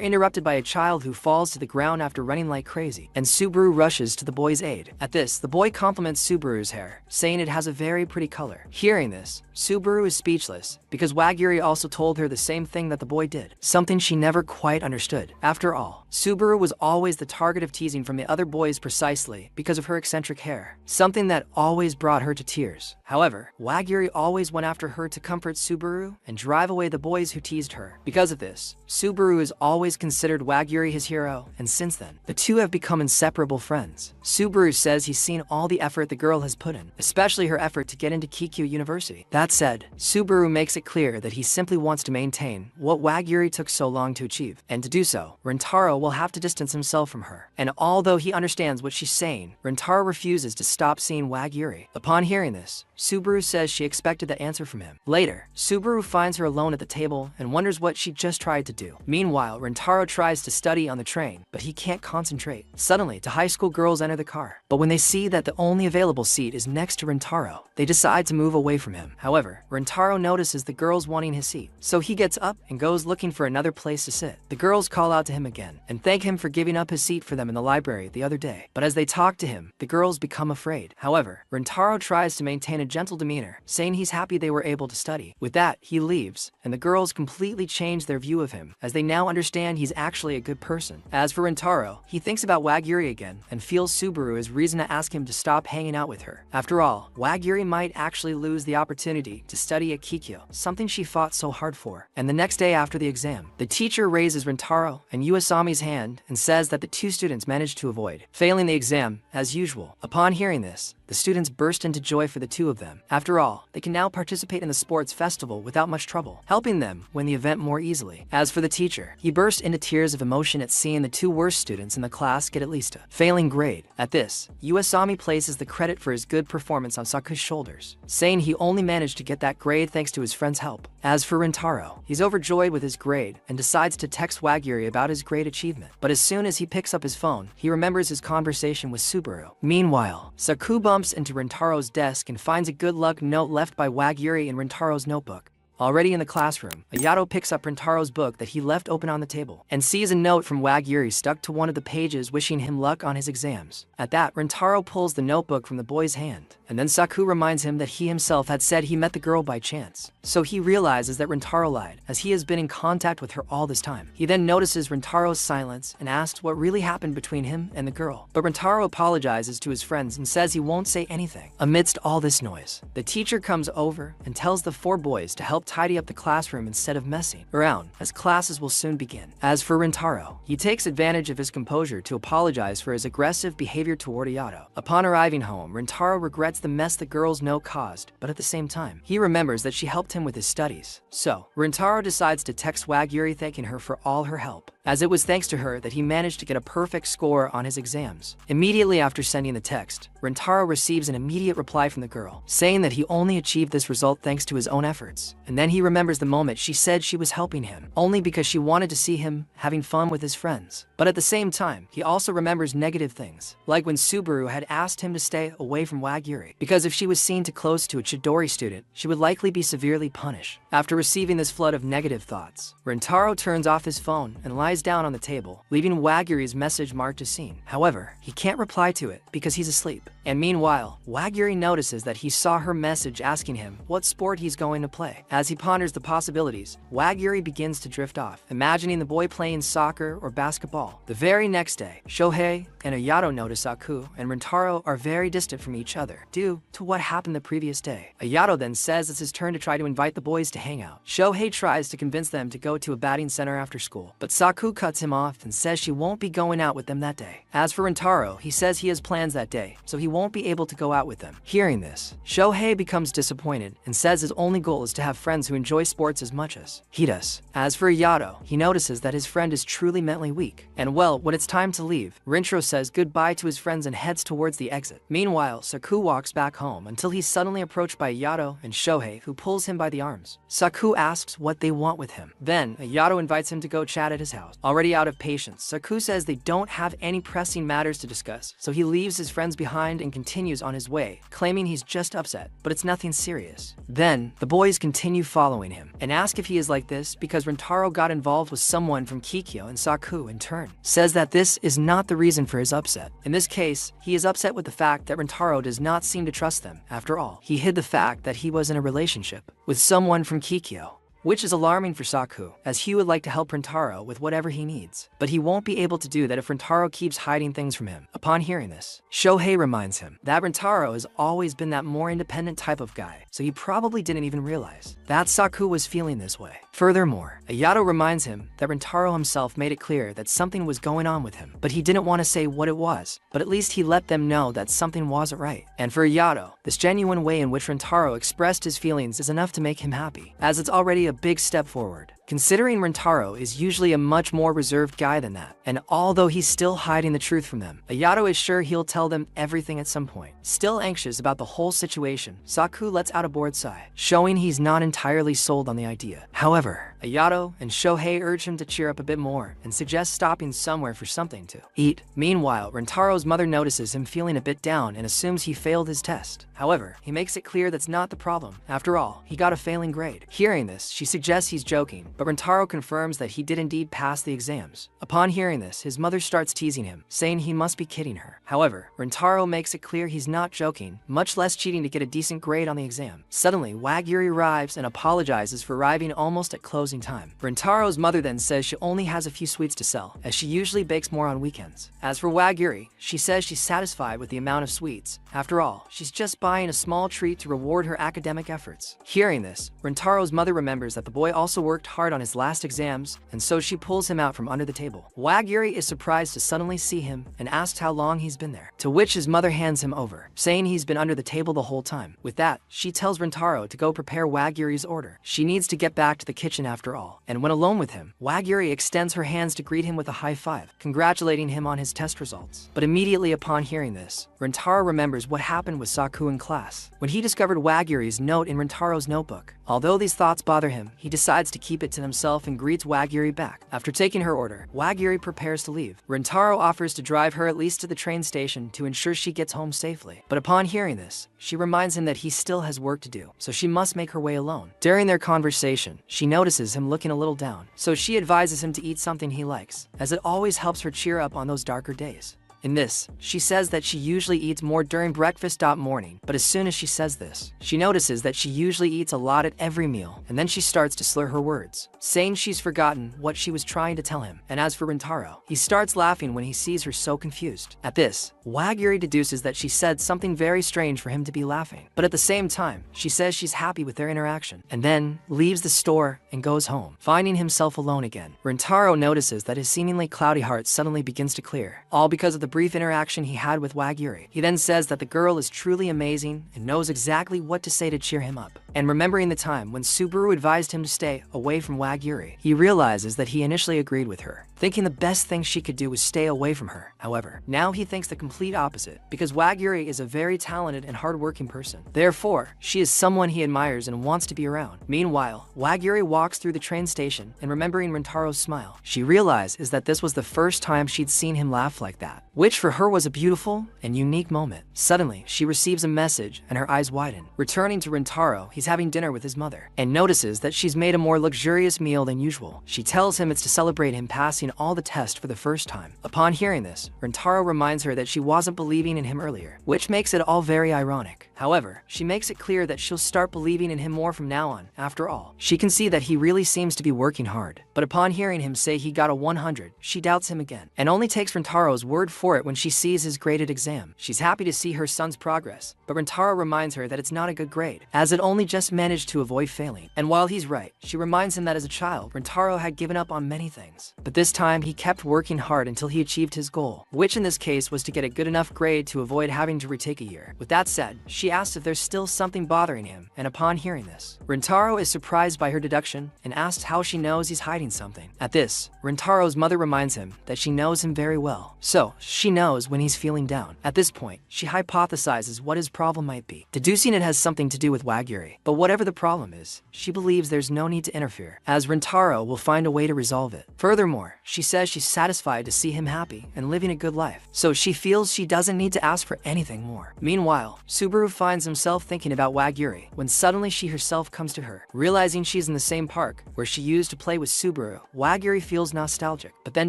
interrupted by a child who falls to the ground after running like crazy, and Subaru rushes to the boy's aid. At this, the boy compliments Subaru's hair, saying it has a very pretty color. Hearing this, Subaru is speechless, because Wag-Yuri also told her the same thing that the boy did, something she never quite understood. After all, Subaru was always the target of teasing from the other boys precisely because of her eccentric hair, something that always brought her to tears. However, Wag-Yuri always went after her to comfort Subaru and drive away the boys who teased her. Because of this, Subaru has always considered Wag-Yuri his hero, and since then, the two have become inseparable friends. Subaru says he's seen all the effort the girl has put in, especially her effort to get into Kikyo University. That said, Subaru makes it clear that he simply wants to maintain what Wag-Yuri took so long to achieve, and to do so, Rintaro will have to distance himself from her. And although he understands what she's saying, Rintaro refuses to stop seeing Wag-Yuri. Upon hearing this, Subaru says she expected that answer from him. Later, Subaru finds her alone at the table and wonders what she just tried to do. Meanwhile, Rintaro tries to study on the train, but he can't concentrate. Suddenly, two high school girls enter the car, but when they see that the only available seat is next to Rintaro, they decide to move away from him. However, Rintaro notices the girls wanting his seat, so he gets up and goes looking for another place to sit. The girls call out to him again and thank him for giving up his seat for them in the library the other day, but as they talk to him, the girls become afraid. However, Rintaro tries to maintain a gentle demeanor, saying he's happy they were able to study. With that, he leaves, and the girls completely change their view of him, as they now understand he's actually a good person. As for Rintaro, he thinks about Wag-Yuri again, and feels Subaru has reason to ask him to stop hanging out with her. After all, Wag-Yuri might actually lose the opportunity to study at Kikyo, something she fought so hard for. And the next day after the exam, the teacher raises Rintaro and Uesami's hand and says that the two students managed to avoid failing the exam, as usual. Upon hearing this, the students burst into joy for the two of them. After all, they can now participate in the sports festival without much trouble, helping them win the event more easily. As for the teacher, he burst into tears of emotion at seeing the two worst students in the class get at least a failing grade. At this, Uesami places the credit for his good performance on Saku's shoulders, saying he only managed to get that grade thanks to his friend's help. As for Rintaro, he's overjoyed with his grade and decides to text Wag-Yuri about his great achievement. But as soon as he picks up his phone, he remembers his conversation with Subaru. Meanwhile, Saku bumps into Rintaro's desk and finds a good luck note left by Wag-Yuri in Rintaro's notebook. Already in the classroom, Ayato picks up Rintaro's book that he left open on the table and sees a note from Wag-Yuri stuck to one of the pages wishing him luck on his exams. At that, Rintaro pulls the notebook from the boy's hand and then Saku reminds him that he himself had said he met the girl by chance. So he realizes that Rintaro lied, as he has been in contact with her all this time. He then notices Rintaro's silence and asks what really happened between him and the girl. But Rintaro apologizes to his friends and says he won't say anything. Amidst all this noise, the teacher comes over and tells the 4 boys to help tidy up the classroom instead of messing around, as classes will soon begin. As for Rintaro, he takes advantage of his composure to apologize for his aggressive behavior toward Ayato. Upon arriving home, Rintaro regrets the mess the girl's note caused, but at the same time, he remembers that she helped him with his studies. So, Rintaro decides to text Wagiri thanking her for all her help, as it was thanks to her that he managed to get a perfect score on his exams. Immediately after sending the text, Rintaro receives an immediate reply from the girl, saying that he only achieved this result thanks to his own efforts. And then he remembers the moment she said she was helping him, only because she wanted to see him having fun with his friends. But at the same time, he also remembers negative things, like when Subaru had asked him to stay away from Wagiri, because if she was seen too close to a Chidori student, she would likely be severely punished. After receiving this flood of negative thoughts, Rintaro turns off his phone and lies down on the table, leaving Wagiri's message marked as seen. However, he can't reply to it because he's asleep. And meanwhile, Wagiri notices that he saw her message asking him what sport he's going to play. As he ponders the possibilities, Wagiri begins to drift off, imagining the boy playing soccer or basketball. The very next day, Shohei and Ayato notice Saku and Rintaro are very distant from each other due to what happened the previous day. Ayato then says it's his turn to try to invite the boys to hang out. Shohei tries to convince them to go to a batting center after school, but Saku cuts him off and says she won't be going out with them that day. As for Rintaro, he says he has plans that day, so he won't be able to go out with them. Hearing this, Shohei becomes disappointed and says his only goal is to have friends who enjoy sports as much as he does. As for Ayato, he notices that his friend is truly mentally weak. And well, when it's time to leave, Rintaro says goodbye to his friends and heads towards the exit. Meanwhile, Saku walks back home until he's suddenly approached by Ayato and Shohei, who pulls him by the arms. Saku asks what they want with him. Then, Ayato invites him to go chat at his house. Already out of patience, Saku says they don't have any pressing matters to discuss, so he leaves his friends behind and continues on his way, claiming he's just upset, but it's nothing serious. Then, the boys continue following him and ask if he is like this because Rintaro got involved with someone from Kikyo, and Saku, in turn, says that this is not the reason for his upset. In this case, he is upset with the fact that Rintaro does not seem to trust them. After all, he hid the fact that he was in a relationship with someone from Kikyo, which is alarming for Saku, as he would like to help Rintaro with whatever he needs. But he won't be able to do that if Rintaro keeps hiding things from him. Upon hearing this, Shohei reminds him that Rintaro has always been that more independent type of guy, so he probably didn't even realize that Saku was feeling this way. Furthermore, Ayato reminds him that Rintaro himself made it clear that something was going on with him, but he didn't want to say what it was, but at least he let them know that something wasn't right. And for Ayato, this genuine way in which Rintaro expressed his feelings is enough to make him happy, as it's already a big step forward. Considering Rintaro is usually a much more reserved guy than that, and although he's still hiding the truth from them, Ayato is sure he'll tell them everything at some point. Still anxious about the whole situation, Saku lets out a bored sigh, showing he's not entirely sold on the idea. However, Ayato and Shohei urge him to cheer up a bit more and suggest stopping somewhere for something to eat. Meanwhile, Rintaro's mother notices him feeling a bit down and assumes he failed his test. However, he makes it clear that's not the problem. After all, he got a failing grade. Hearing this, she suggests he's joking, but Rintaro confirms that he did indeed pass the exams. Upon hearing this, his mother starts teasing him, saying he must be kidding her. However, Rintaro makes it clear he's not joking, much less cheating to get a decent grade on the exam. Suddenly, Wagiri arrives and apologizes for arriving almost at closing time. Rintaro's mother then says she only has a few sweets to sell, as she usually bakes more on weekends. As for Wagiri, she says she's satisfied with the amount of sweets. After all, she's just buying a small treat to reward her academic efforts. Hearing this, Rintaro's mother remembers that the boy also worked hard on his last exams, and so she pulls him out from under the table. Wagiri is surprised to suddenly see him and asks how long he's been there, to which his mother hands him over, saying he's been under the table the whole time. With that, she tells Rintaro to go prepare Wagiri's order. She needs to get back to the kitchen after all, and when alone with him, Wagiri extends her hands to greet him with a high five, congratulating him on his test results. But immediately upon hearing this, Rintaro remembers what happened with Saku in class, when he discovered Wagiri's note in Rintaro's notebook. Although these thoughts bother him, he decides to keep it to himself and greets Wagiri back. After taking her order, Wagiri prepares to leave. Rintaro offers to drive her at least to the train station to ensure she gets home safely. But upon hearing this, she reminds him that he still has work to do, so she must make her way alone. During their conversation, she notices him looking a little down, so she advises him to eat something he likes, as it always helps her cheer up on those darker days. In this, she says that she usually eats more during breakfast morning, but as soon as she says this, she notices that she usually eats a lot at every meal, and then she starts to slur her words, saying she's forgotten what she was trying to tell him. And as for Rintaro, he starts laughing when he sees her so confused. At this, Wagiri deduces that she said something very strange for him to be laughing, but at the same time, she says she's happy with their interaction, and then leaves the store and goes home, finding himself alone again. Rintaro notices that his seemingly cloudy heart suddenly begins to clear, all because of the brief interaction he had with Wagiri. He then says that the girl is truly amazing and knows exactly what to say to cheer him up. And remembering the time when Subaru advised him to stay away from Wagiri, he realizes that he initially agreed with her, thinking the best thing she could do was stay away from her. However, now he thinks the complete opposite, because Wagiri is a very talented and hardworking person. Therefore, she is someone he admires and wants to be around. Meanwhile, Wagiri walks through the train station, and remembering Rintaro's smile, she realizes that this was the first time she'd seen him laugh like that, which for her was a beautiful and unique moment. Suddenly, she receives a message and her eyes widen. Returning to Rintaro, he's having dinner with his mother, and notices that she's made a more luxurious meal than usual. She tells him it's to celebrate him passing all the tests for the first time. Upon hearing this, Rintaro reminds her that she wasn't believing in him earlier, which makes it all very ironic. However, she makes it clear that she'll start believing in him more from now on. After all, she can see that he really seems to be working hard. But upon hearing him say he got a 100, she doubts him again, and only takes Rintaro's word for it when she sees his graded exam. She's happy to see her son's progress, but Rintaro reminds her that it's not a good grade, as it only just managed to avoid failing. And while he's right, she reminds him that as a child, Rintaro had given up on many things. But this time, he kept working hard until he achieved his goal, which in this case was to get a good enough grade to avoid having to retake a year. With that said, she asks if there's still something bothering him, and upon hearing this, Rintaro is surprised by her deduction and asks how she knows he's hiding something. At this, Rintaro's mother reminds him that she knows him very well, so she knows when he's feeling down. At this point, she hypothesizes what his problem might be, deducing it has something to do with Wagiri. But whatever the problem is, she believes there's no need to interfere, as Rintaro will find a way to resolve it. Furthermore, she says she's satisfied to see him happy and living a good life, so she feels she doesn't need to ask for anything more. Meanwhile, Subaru finds himself thinking about Wagiri when suddenly she herself comes to her. Realizing she's in the same park where she used to play with Subaru, Wagiri feels nostalgic, but then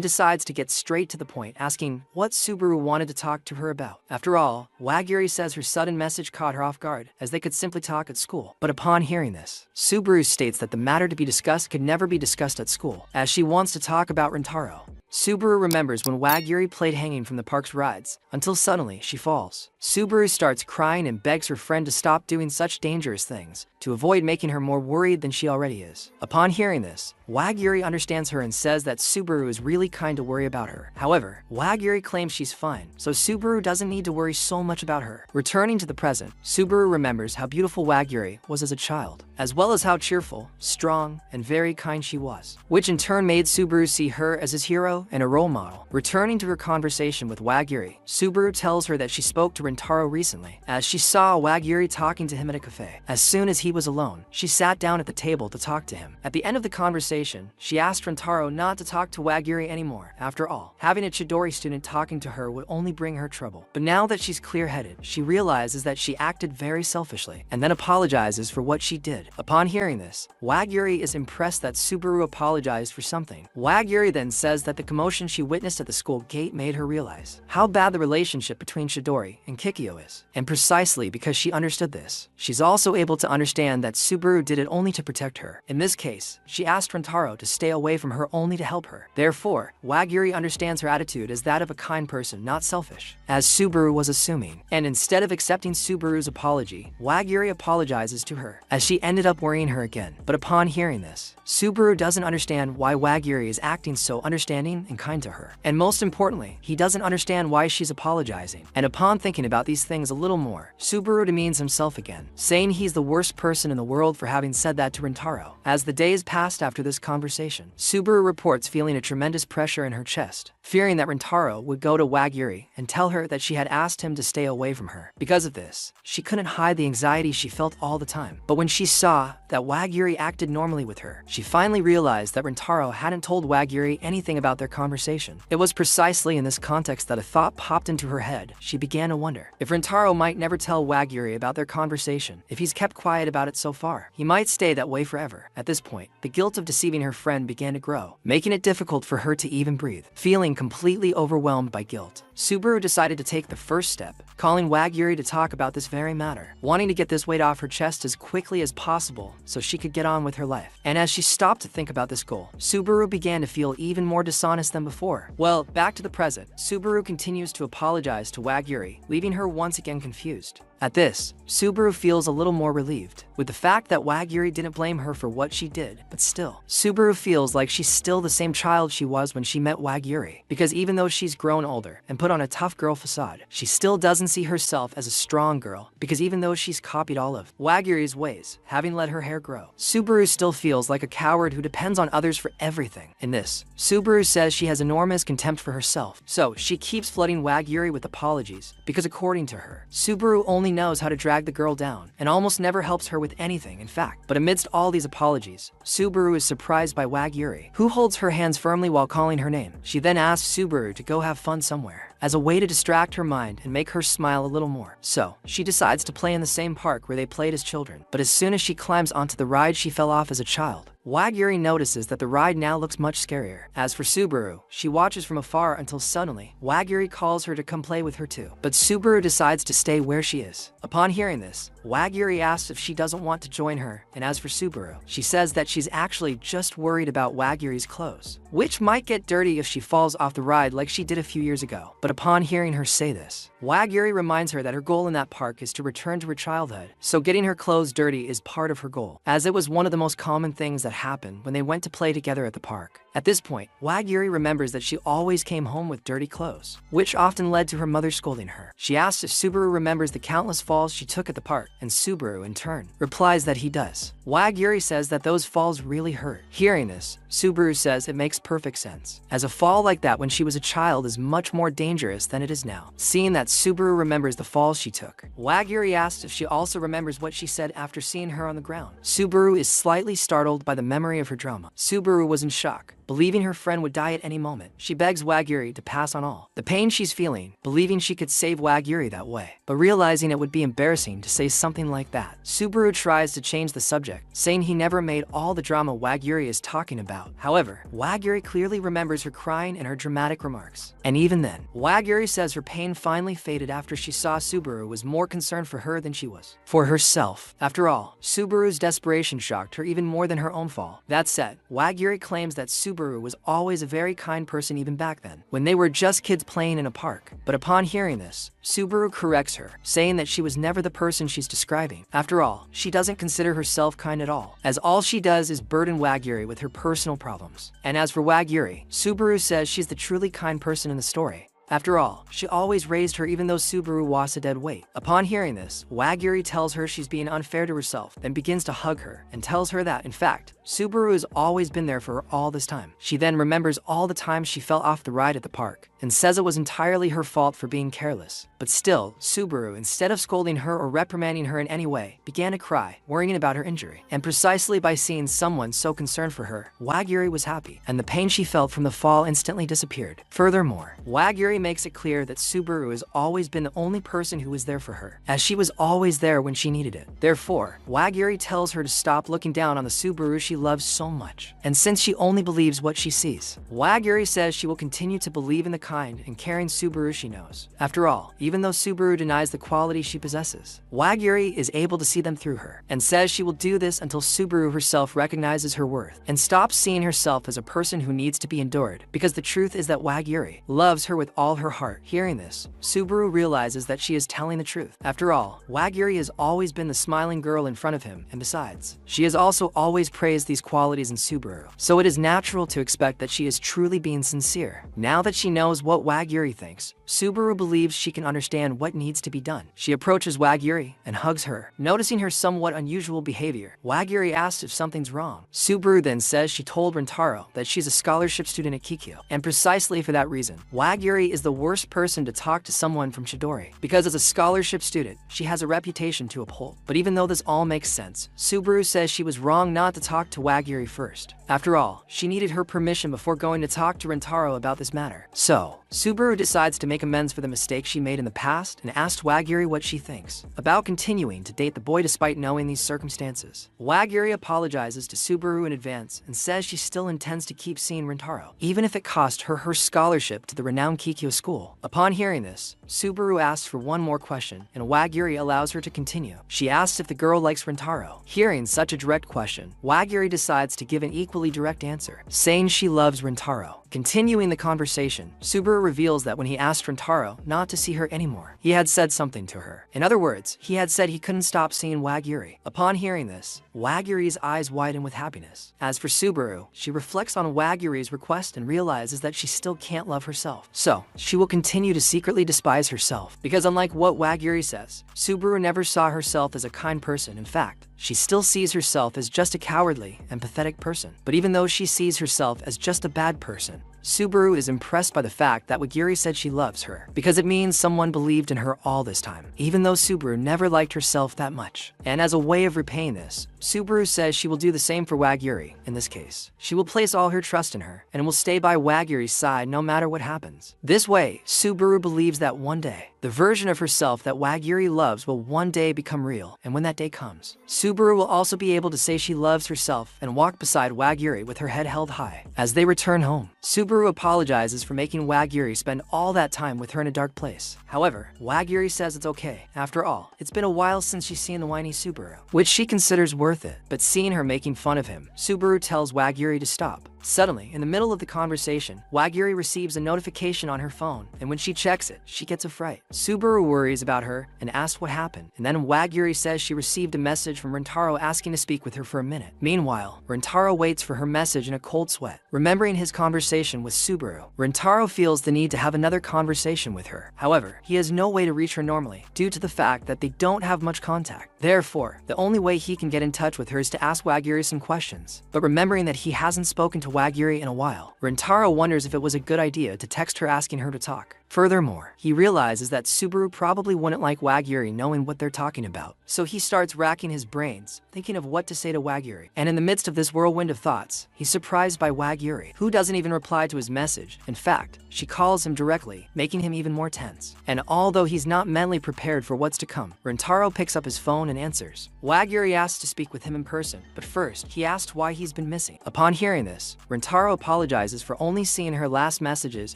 decides to get straight to the point, asking what Subaru wanted to talk to her about. After all, Wagiri says her sudden message caught her off guard, as they could simply talk at school. But upon hearing this, Subaru states that the matter to be discussed could never be discussed at school, as she wants to talk about Rintaro. Subaru remembers when Wagiri played hanging from the park's rides, until suddenly she falls. Subaru starts crying and begs her friend to stop doing such dangerous things, to avoid making her more worried than she already is. Upon hearing this, Wagiri understands her and says that Subaru is really kind to worry about her. However, Wagiri claims she's fine, so Subaru doesn't need to worry so much about her. Returning to the present, Subaru remembers how beautiful Wagiri was as a child, as well as how cheerful, strong, and very kind she was, which in turn made Subaru see her as his hero and a role model. Returning to her conversation with Wagiri, Subaru tells her that she spoke to Rintaro recently, as she saw Wagiri talking to him at a cafe. As soon as he was alone, she sat down at the table to talk to him. At the end of the conversation, she asked Rintaro not to talk to Wagiri anymore. After all, having a Chidori student talking to her would only bring her trouble. But now that she's clear-headed, she realizes that she acted very selfishly, and then apologizes for what she did. Upon hearing this, Wagiri is impressed that Subaru apologized for something. Wagiri then says that the commotion she witnessed at the school gate made her realize how bad the relationship between Chidori and Kikyo is. And precisely because she understood this, she's also able to understand that Subaru did it only to protect her. In this case, she asked Rintaro to stay away from her only to help her. Therefore, Wagiri understands her attitude as that of a kind person, not selfish, as Subaru was assuming. And instead of accepting Subaru's apology, Wagiri apologizes to her, as she ended up worrying her again. But upon hearing this, Subaru doesn't understand why Wagiri is acting so understanding and kind to her. And most importantly, he doesn't understand why she's apologizing. And upon thinking about these things a little more, Subaru demeans himself again, saying he's the worst person in the world for having said that to Rintaro. As the days passed after this conversation, Subaru reports feeling a tremendous pressure in her chest, fearing that Rintaro would go to Wagiri and tell her that she had asked him to stay away from her. Because of this, she couldn't hide the anxiety she felt all the time. But when she saw that Wagiri acted normally with her, she finally realized that Rintaro hadn't told Wagiri anything about their conversation. It was precisely in this context that a thought popped into her head. She began to wonder if Rintaro might never tell Wagiri about their conversation, if he's kept quiet about about it so far. He might stay that way forever. At this point, the guilt of deceiving her friend began to grow, making it difficult for her to even breathe. Feeling completely overwhelmed by guilt, Subaru decided to take the first step, calling Wagyuri to talk about this very matter, wanting to get this weight off her chest as quickly as possible so she could get on with her life. And as she stopped to think about this goal, Subaru began to feel even more dishonest than before. Well, back to the present, Subaru continues to apologize to Wagyuri, leaving her once again confused. At this, Subaru feels a little more relieved, with the fact that Wagyuri didn't blame her for what she did, but still, Subaru feels like she's still the same child she was when she met Wagyuri, because even though she's grown older and put on a tough girl facade, she still doesn't see herself as a strong girl, because even though she's copied all of Wagyuri's ways, having let her hair grow, Subaru still feels like a coward who depends on others for everything. In this, Subaru says she has enormous contempt for herself, so she keeps flooding Wagyuri with apologies, because according to her, Subaru only knows how to drag the girl down and almost never helps her with anything, in fact. But amidst all these apologies, Subaru is surprised by Wagyuri, who holds her hands firmly while calling her name. She then asks Subaru to go have fun somewhere, as a way to distract her mind and make her smile a little more. So, she decides to play in the same park where they played as children. But as soon as she climbs onto the ride she fell off as a child, Wagyuri notices that the ride now looks much scarier. As for Subaru, she watches from afar until suddenly, Wagyuri calls her to come play with her too. But Subaru decides to stay where she is. Upon hearing this, Wagyuri asks if she doesn't want to join her, and as for Subaru, she says that she's actually just worried about Wagyuri's clothes, which might get dirty if she falls off the ride like she did a few years ago. But upon hearing her say this, Wagyuri reminds her that her goal in that park is to return to her childhood, so getting her clothes dirty is part of her goal, as it was one of the most common things that happened when they went to play together at the park. At this point, Wagyuri remembers that she always came home with dirty clothes, which often led to her mother scolding her. She asks if Subaru remembers the countless falls she took at the park, and Subaru, in turn, replies that he does. Wagyuri says that those falls really hurt. Hearing this, Subaru says it makes perfect sense, as a fall like that when she was a child is much more dangerous than it is now. Seeing that Subaru remembers the falls she took, Wagyuri asks if she also remembers what she said after seeing her on the ground. Subaru is slightly startled by the memory of her trauma. Subaru was in shock, believing her friend would die at any moment. She begs Wagyuri to pass on all the pain she's feeling, believing she could save Wagyuri that way, but realizing it would be embarrassing to say something like that. Subaru tries to change the subject, saying he never made all the drama Wagyuri is talking about. However, Wagyuri clearly remembers her crying and her dramatic remarks. And even then, Wagyuri says her pain finally faded after she saw Subaru was more concerned for her than she was for herself. After all, Subaru's desperation shocked her even more than her own fall. That said, Wagyuri claims that Subaru was always a very kind person even back then, when they were just kids playing in a park. But upon hearing this, Subaru corrects her, saying that she was never the person she's describing. After all, she doesn't consider herself kind at all, as all she does is burden Wagyuri with her personal problems. And as for Wagyuri, Subaru says she's the truly kind person in the story. After all, she always raised her even though Subaru was a dead weight. Upon hearing this, Wagyuri tells her she's being unfair to herself, then begins to hug her and tells her that, in fact, Subaru has always been there for her all this time. She then remembers all the times she fell off the ride at the park and says it was entirely her fault for being careless. But still, Subaru, instead of scolding her or reprimanding her in any way, began to cry, worrying about her injury. And precisely by seeing someone so concerned for her, Wagyuri was happy, and the pain she felt from the fall instantly disappeared. Furthermore, Wagyuri makes it clear that Subaru has always been the only person who was there for her, as she was always there when she needed it. Therefore, Wagyuri tells her to stop looking down on the Subaru she loves so much. And since she only believes what she sees, Wagyuri says she will continue to believe in the kind and caring Subaru she knows. After all, even though Subaru denies the quality she possesses, Wagyuri is able to see them through her, and says she will do this until Subaru herself recognizes her worth and stops seeing herself as a person who needs to be endured, because the truth is that Wagyuri loves her with all her heart. Hearing this, Subaru realizes that she is telling the truth. After all, Wagyuri has always been the smiling girl in front of him, and besides, she has also always praised these qualities in Subaru, so it is natural to expect that she is truly being sincere. Now that she knows what Wagyuri thinks, Subaru believes she can understand what needs to be done. She approaches Wagyuri and hugs her. Noticing her somewhat unusual behavior, Wagyuri asks if something's wrong. Subaru then says she told Rintaro that she's a scholarship student at Kikyo, and precisely for that reason, Wagyuri is the worst person to talk to someone from Chidori, because as a scholarship student, she has a reputation to uphold. But even though this all makes sense, Subaru says she was wrong not to talk to Wagyuri first. After all, she needed her permission before going to talk to Rintaro about this matter. So, Subaru decides to make amends for the mistake she made in the past and asks Wagiri what she thinks about continuing to date the boy despite knowing these circumstances. Wagiri apologizes to Subaru in advance and says she still intends to keep seeing Rintaro, even if it cost her scholarship to the renowned Kikyo school. Upon hearing this, Subaru asks for one more question, and Wagiri allows her to continue. She asks if the girl likes Rintaro. Hearing such a direct question, Wagiri decides to give an equally direct answer, saying she loves Rintaro. Continuing the conversation, Subaru reveals that when he asked Rintaro not to see her anymore, he had said something to her. In other words, he had said he couldn't stop seeing Wagiri. Upon hearing this, Wagiri's eyes widen with happiness. As for Subaru, she reflects on Wagiri's request and realizes that she still can't love herself. So, she will continue to secretly despise herself, because unlike what Wagiri says, Subaru never saw herself as a kind person. In fact, she still sees herself as just a cowardly and pathetic person. But even though she sees herself as just a bad person, Subaru is impressed by the fact that Wagiri said she loves her, because it means someone believed in her all this time, even though Subaru never liked herself that much. And as a way of repaying this, Subaru says she will do the same for Wagiri. In this case, she will place all her trust in her and will stay by Wagiri's side no matter what happens. This way, Subaru believes that one day, the version of herself that Wagiri loves will one day become real, and when that day comes, Subaru will also be able to say she loves herself and walk beside Wagiri with her head held high. As they return home, Subaru apologizes for making Wagiri spend all that time with her in a dark place. However, Wagiri says it's okay. After all, it's been a while since she's seen the whiny Subaru, which she considers worth it. But seeing her making fun of him, Subaru tells Wagiri to stop. Suddenly, in the middle of the conversation, Wagiri receives a notification on her phone, and when she checks it, she gets a fright. Subaru worries about her and asks what happened, and then Wagiri says she received a message from Rintaro asking to speak with her for a minute. Meanwhile, Rintaro waits for her message in a cold sweat. Remembering his conversation with Subaru, Rintaro feels the need to have another conversation with her. However, he has no way to reach her normally, due to the fact that they don't have much contact. Therefore, the only way he can get in touch with her is to ask Wagiri some questions. But remembering that he hasn't spoken to Wagiri in a while, Rintaro wonders if it was a good idea to text her asking her to talk. Furthermore, he realizes that Subaru probably wouldn't like Wagiri knowing what they're talking about. So he starts racking his brains, thinking of what to say to Wagiri. And in the midst of this whirlwind of thoughts, he's surprised by Wagiri, who doesn't even reply to his message. In fact, she calls him directly, making him even more tense. And although he's not mentally prepared for what's to come, Rintaro picks up his phone and answers. Wagiri asks to speak with him in person, but first, he asks why he's been missing. Upon hearing this, Rintaro apologizes for only seeing her last messages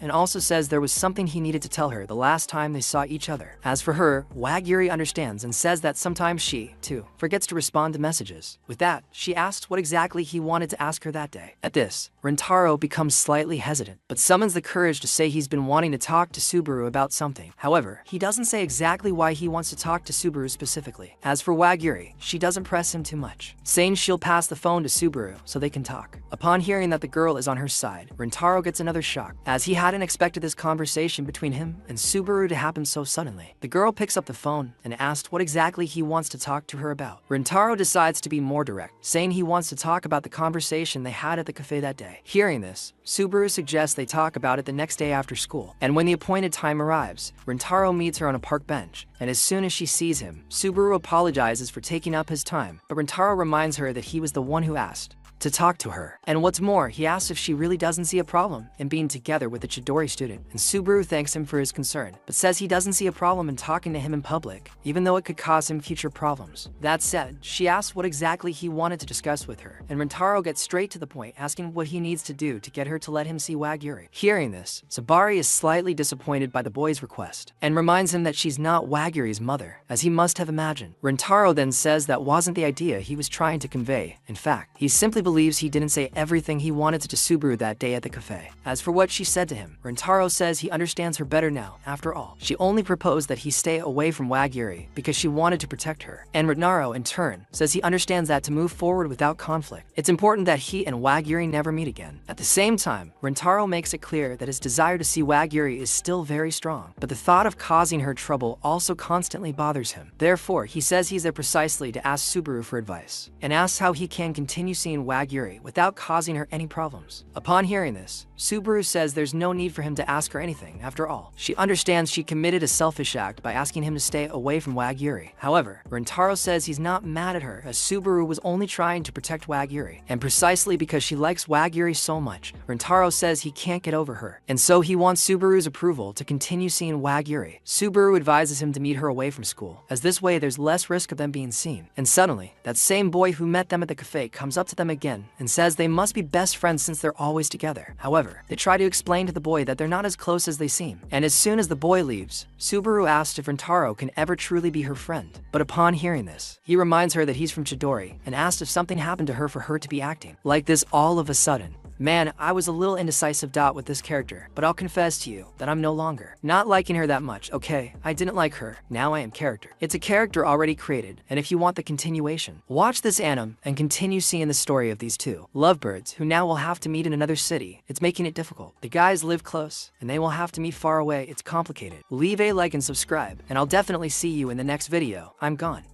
and also says there was something he needed to tell her the last time they saw each other. As for her, Wagiri understands and says that sometimes she, too, forgets to respond to messages. With that, she asks what exactly he wanted to ask her that day. At this, Rintaro becomes slightly hesitant, but summons the courage to say he's been wanting to talk to Subaru about something. However, he doesn't say exactly why he wants to talk to Subaru specifically. As for Wagiri, she doesn't press him too much, saying she'll pass the phone to Subaru so they can talk. Upon hearing that the girl is on her side, Rintaro gets another shock, as he hadn't expected this conversation between him and Subaru to happen so suddenly. The girl picks up the phone and asks what exactly he wants to talk to her about. Rintaro decides to be more direct, saying he wants to talk about the conversation they had at the cafe that day. Hearing this, Subaru suggests they talk about it the next day after school, and when the appointed time arrives, Rintaro meets her on a park bench, and as soon as she sees him, Subaru apologizes for taking up his time, but Rintaro reminds her that he was the one who asked to talk to her. And what's more, he asks if she really doesn't see a problem in being together with a Chidori student, and Subaru thanks him for his concern, but says he doesn't see a problem in talking to him in public, even though it could cause him future problems. That said, she asks what exactly he wanted to discuss with her, and Rintaro gets straight to the point, asking what he needs to do to get her to let him see Wagiri. Hearing this, Sabari is slightly disappointed by the boy's request, and reminds him that she's not Wagiri's mother, as he must have imagined. Rintaro then says that wasn't the idea he was trying to convey. In fact, he simply believes he didn't say everything he wanted to Subaru that day at the cafe. As for what she said to him, Rintaro says he understands her better now. After all, she only proposed that he stay away from Wagiri because she wanted to protect her. And Rintaro, in turn, says he understands that to move forward without conflict, it's important that he and Wagiri never meet again. At the same time, Rintaro makes it clear that his desire to see Wagiri is still very strong, but the thought of causing her trouble also constantly bothers him. Therefore, he says he's there precisely to ask Subaru for advice, and asks how he can continue seeing Wagiri without causing her any problems. Upon hearing this, Subaru says there's no need for him to ask her anything. After all, she understands she committed a selfish act by asking him to stay away from Wag-Yuri. However, Rintaro says he's not mad at her, as Subaru was only trying to protect Wag-Yuri. And precisely because she likes Wag-Yuri so much, Rintaro says he can't get over her. And so he wants Subaru's approval to continue seeing Wag-Yuri. Subaru advises him to meet her away from school, as this way there's less risk of them being seen. And suddenly, that same boy who met them at the cafe comes up to them again and says they must be best friends since they're always together. However, they try to explain to the boy that they're not as close as they seem. And as soon as the boy leaves, Subaru asks if Rintaro can ever truly be her friend. But upon hearing this, he reminds her that he's from Chidori and asks if something happened to her for her to be acting like this all of a sudden. Man, I was a little indecisive with this character, but I'll confess to you that I'm no longer not liking her that much. Okay, I didn't like her, now I am character. It's a character already created, and if you want the continuation, watch this anime and continue seeing the story of these two lovebirds who now will have to meet in another city. It's making it difficult. The guys live close, and they will have to meet far away. It's complicated. Leave a like and subscribe, and I'll definitely see you in the next video. I'm gone.